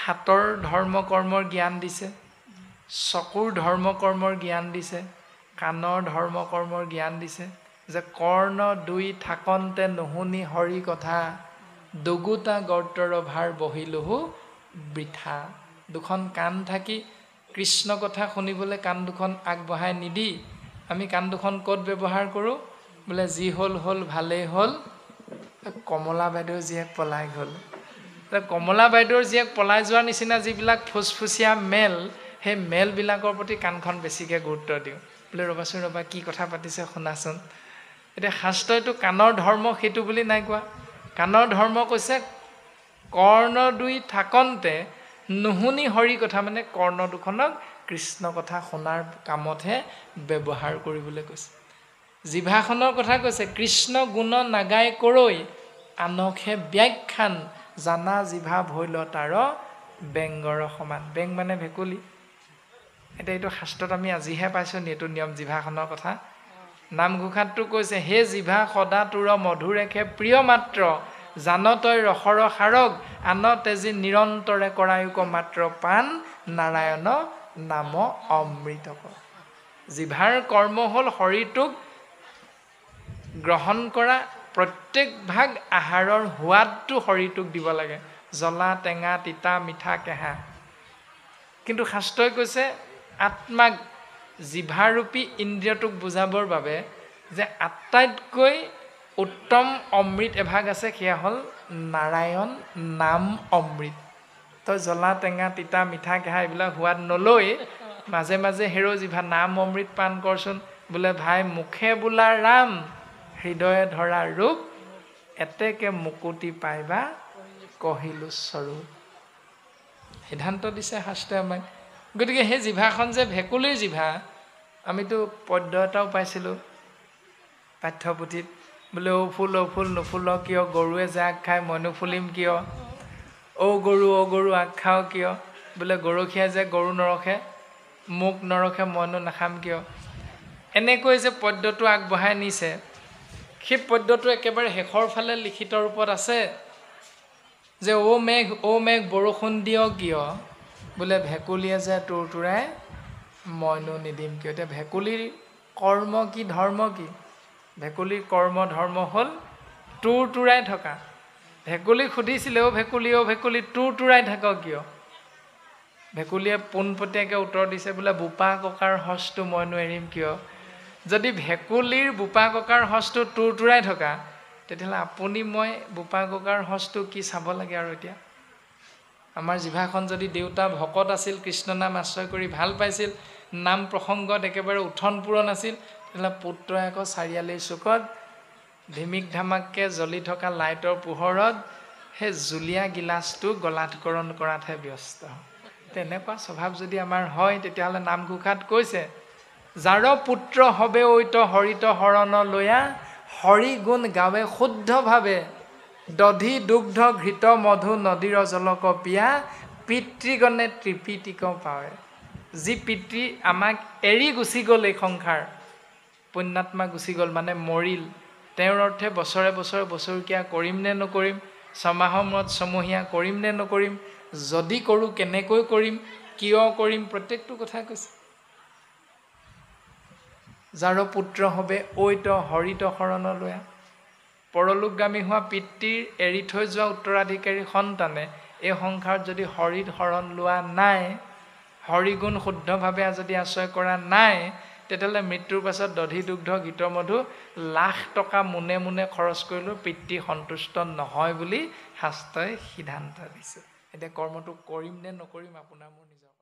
হাতৰ ধৰ্ম কৰ্মৰ জ্ঞান দিছে, চকুৰ ধৰ্ম কৰ্মৰ জ্ঞান দিছে, কাণৰ ধৰ্ম কৰ্মৰ জ্ঞান দিছে, যে কৰ্ণ দুই থাকন্তে নুশুনি হৰি কথা, দুগুটা গৰ্তৰ ভাৰ বহিলোহু বৃথা। দুখন কাণ থাকি কৃষ্ণ কথা শুনিবলৈ কাণ দুখন আগবঢ়াই নিদি আমি কাণ দুখন ক'ত ব্যৱহাৰ কৰোঁ? বোলে যি হ'ল হ'ল ভালেই হ'ল, কমলা বাইদেউ জীয়েক পলাই গ'ল। কমলা বাইদেউৰ জীয়েক পলাই যোৱাৰ নিচিনা যিবিলাক ফুচফুচীয়া মেল, সেই মেলবিলাকৰ প্ৰতি কাণখন বেছিকৈ গুৰুত্ব দিওঁ। বোলে ৰ'বাচোন ৰ'বা, কি কথা পাতিছে শুনাচোন। এতিয়া শাস্ত্ৰইতো কাণৰ ধৰ্ম সেইটো বুলি নাই কোৱা। কাণৰ ধৰ্ম কৈছে কৰ্ণ দুই থাকন্তে নুশুনি হৰি কথা, মানে কৰ্ণ দুখনক কৃষ্ণ কথা শুনাৰ কামতহে ব্যৱহাৰ কৰিবলৈ কৈছে। জিভাখনৰ কথা কৈছে কৃষ্ণ গুণ নাগাই কৰৈ, আনকহে ব্যাখ্যান জানা জিভা ভৈল তাৰ বেংগৰ সমান। বেং মানে ভেকুলী। এতিয়া এইটো শাস্ত্ৰত আমি আজিহে পাইছোঁ নি এইটো নিয়ম জিভাখনৰ কথা? নামঘোষাতটো কৈছে হে জিভা সদা তোৰ মধুৰেখে প্ৰিয় মাত্ৰ, জান তই ৰসৰ সাৰক, আন তেজি নিৰন্তৰে কৰায়ুক মাত্ৰ পাণ, নাৰায়ণ নাম অমৃত কৰ। জিভাৰ কৰ্ম হ'ল শৰীৰটোক গ্ৰহণ কৰা, প্ৰত্যেক ভাগ আহাৰৰ সোৱাদটো শৰীৰটোক দিব লাগে, জ্বলা টেঙা তিতা মিঠা কেঁহা। কিন্তু শাস্ত্ৰই কৈছে আত্মাক জিভাৰূপী ইন্দ্ৰিয়টোক বুজাবৰ বাবে যে আটাইতকৈ উত্তম অমৃত এভাগ আছে, সেয়া হ'ল নাৰায়ণ নাম অমৃত। তই জ্বলা টেঙা তিতা মিঠা কেঁহা এইবিলাক সোৱাদ নলৈ মাজে মাজে হেৰ জিভা নাম অমৃত পান কৰচোন। বোলে ভাই মুখে বোলা ৰাম, হৃদয়ে ধৰা ৰূপ, এতেকে মুকুতি পাইবা কহিলো স্বৰূপ। সিদ্ধান্ত দিছে শাস্ত্ৰই আমাক। গতিকে সেই জিভাখন যে ভেকুলীৰ জিভা, আমিতো পদ্য এটাও পাইছিলোঁ পাঠ্যপুথিত, বোলে ঔ ফুল নুফুল কিয়, গৰুৱে যে আগ খায় মই নুফুলিম কিয়, ঔ গৰু আগ খাওঁ কিয়, বোলে গৰখীয়াই যে গৰু নৰখে, মোক নৰখে মইনো নাখাম কিয়। এনেকৈ যে পদ্যটো আগবঢ়াই নিছে, সেই পদ্যটো একেবাৰে শেষৰ ফালে লিখিত ৰূপত আছে যে ঔ মেঘ বৰষুণ দিয় কিয়, বোলে ভেকুলীয়ে যে তুৰতুৰাই মইনো নিদিম কিয়। এতিয়া ভেকুলীৰ কৰ্ম কি ধৰ্ম কি? ভেকুলীৰ কৰ্ম ধৰ্ম হ'ল তুৰতুৰাই থকা। ভেকুলীক সুধিছিলে অ ভেকুলী তুৰতুৰাই থাক কিয়? ভেকুলীয়ে পোনপটীয়াকৈ উত্তৰ দিছে, বোলে বোপা ককাৰ হস্তটো মইনো এৰিম কিয়। যদি ভেকুলীৰ বোপা ককাৰ হস্তটো তুৰতুৰাই থকা, তেতিয়াহ'লে আপুনি মই বোপা ককাৰ হস্তটো কি চাব লাগে আৰু এতিয়া? আমাৰ জিভাখন যদি দেউতা ভকত আছিল, কৃষ্ণ নাম আশ্ৰয় কৰি ভাল পাইছিল, নাম প্ৰসংগত একেবাৰে উঠন পূৰণ আছিল, তেতিয়াহ'লে পুত্ৰই আকৌ চাৰিআলিৰ চুকত ধিমিক ধামাককৈ জ্বলি থকা লাইটৰ পোহৰত সেই জুলীয়া গিলাচটো গলাধকৰণ কৰাতহে ব্যস্ত। তেনেকুৱা স্বভাৱ যদি আমাৰ হয়, তেতিয়াহ'লে নামঘোষাত কৈছে যাৰ পুত্ৰ হবে ঐত হৰিত শৰণ লৈয়া, হৰি গুণ গাৱে শুদ্ধভাৱে, দধি দুগ্ধ ঘৃত মধু নদীৰ জলক পিয়া, পিতৃগণে ত্ৰিপিটিক পাৱে। যি পিতৃ আমাক এৰি গুচি গ'ল এই সংসাৰ, পুণ্যাত্মা গুচি গ'ল মানে মৰিল, তেওঁৰ অৰ্থে বছৰে বছৰে বছৰেকীয়া কৰিম নে নকৰিম, ছমাহৰ মূৰত ছমহীয়া কৰিম নে নকৰিম, যদি কৰোঁ কেনেকৈ কৰিম, কিয় কৰিম, প্ৰত্যেকটো কথা কৈছে। যাৰ পুত্ৰ হবে ঐত হৰিত শৰণ লৈয়া, পৰলোকগামী হোৱা পিতৃৰ এৰি থৈ যোৱা উত্তৰাধিকাৰী সন্তানে এই সংসাৰত যদি হৰিত শৰণ লোৱা নাই, হৰিগুণ শুদ্ধভাৱে যদি আশ্ৰয় কৰা নাই, তেতিয়াহ'লে মৃত্যুৰ পাছত দধি দুগ্ধ গীতমধু লাখ টকা মোনে মোনে খৰচ কৰিলেও পিতৃ সন্তুষ্ট নহয় বুলি শাস্ত্ৰই সিদ্ধান্ত দিছে। এতিয়া কৰ্মটো কৰিম নে নকৰিম আপোনাৰ মোৰ নিজৰ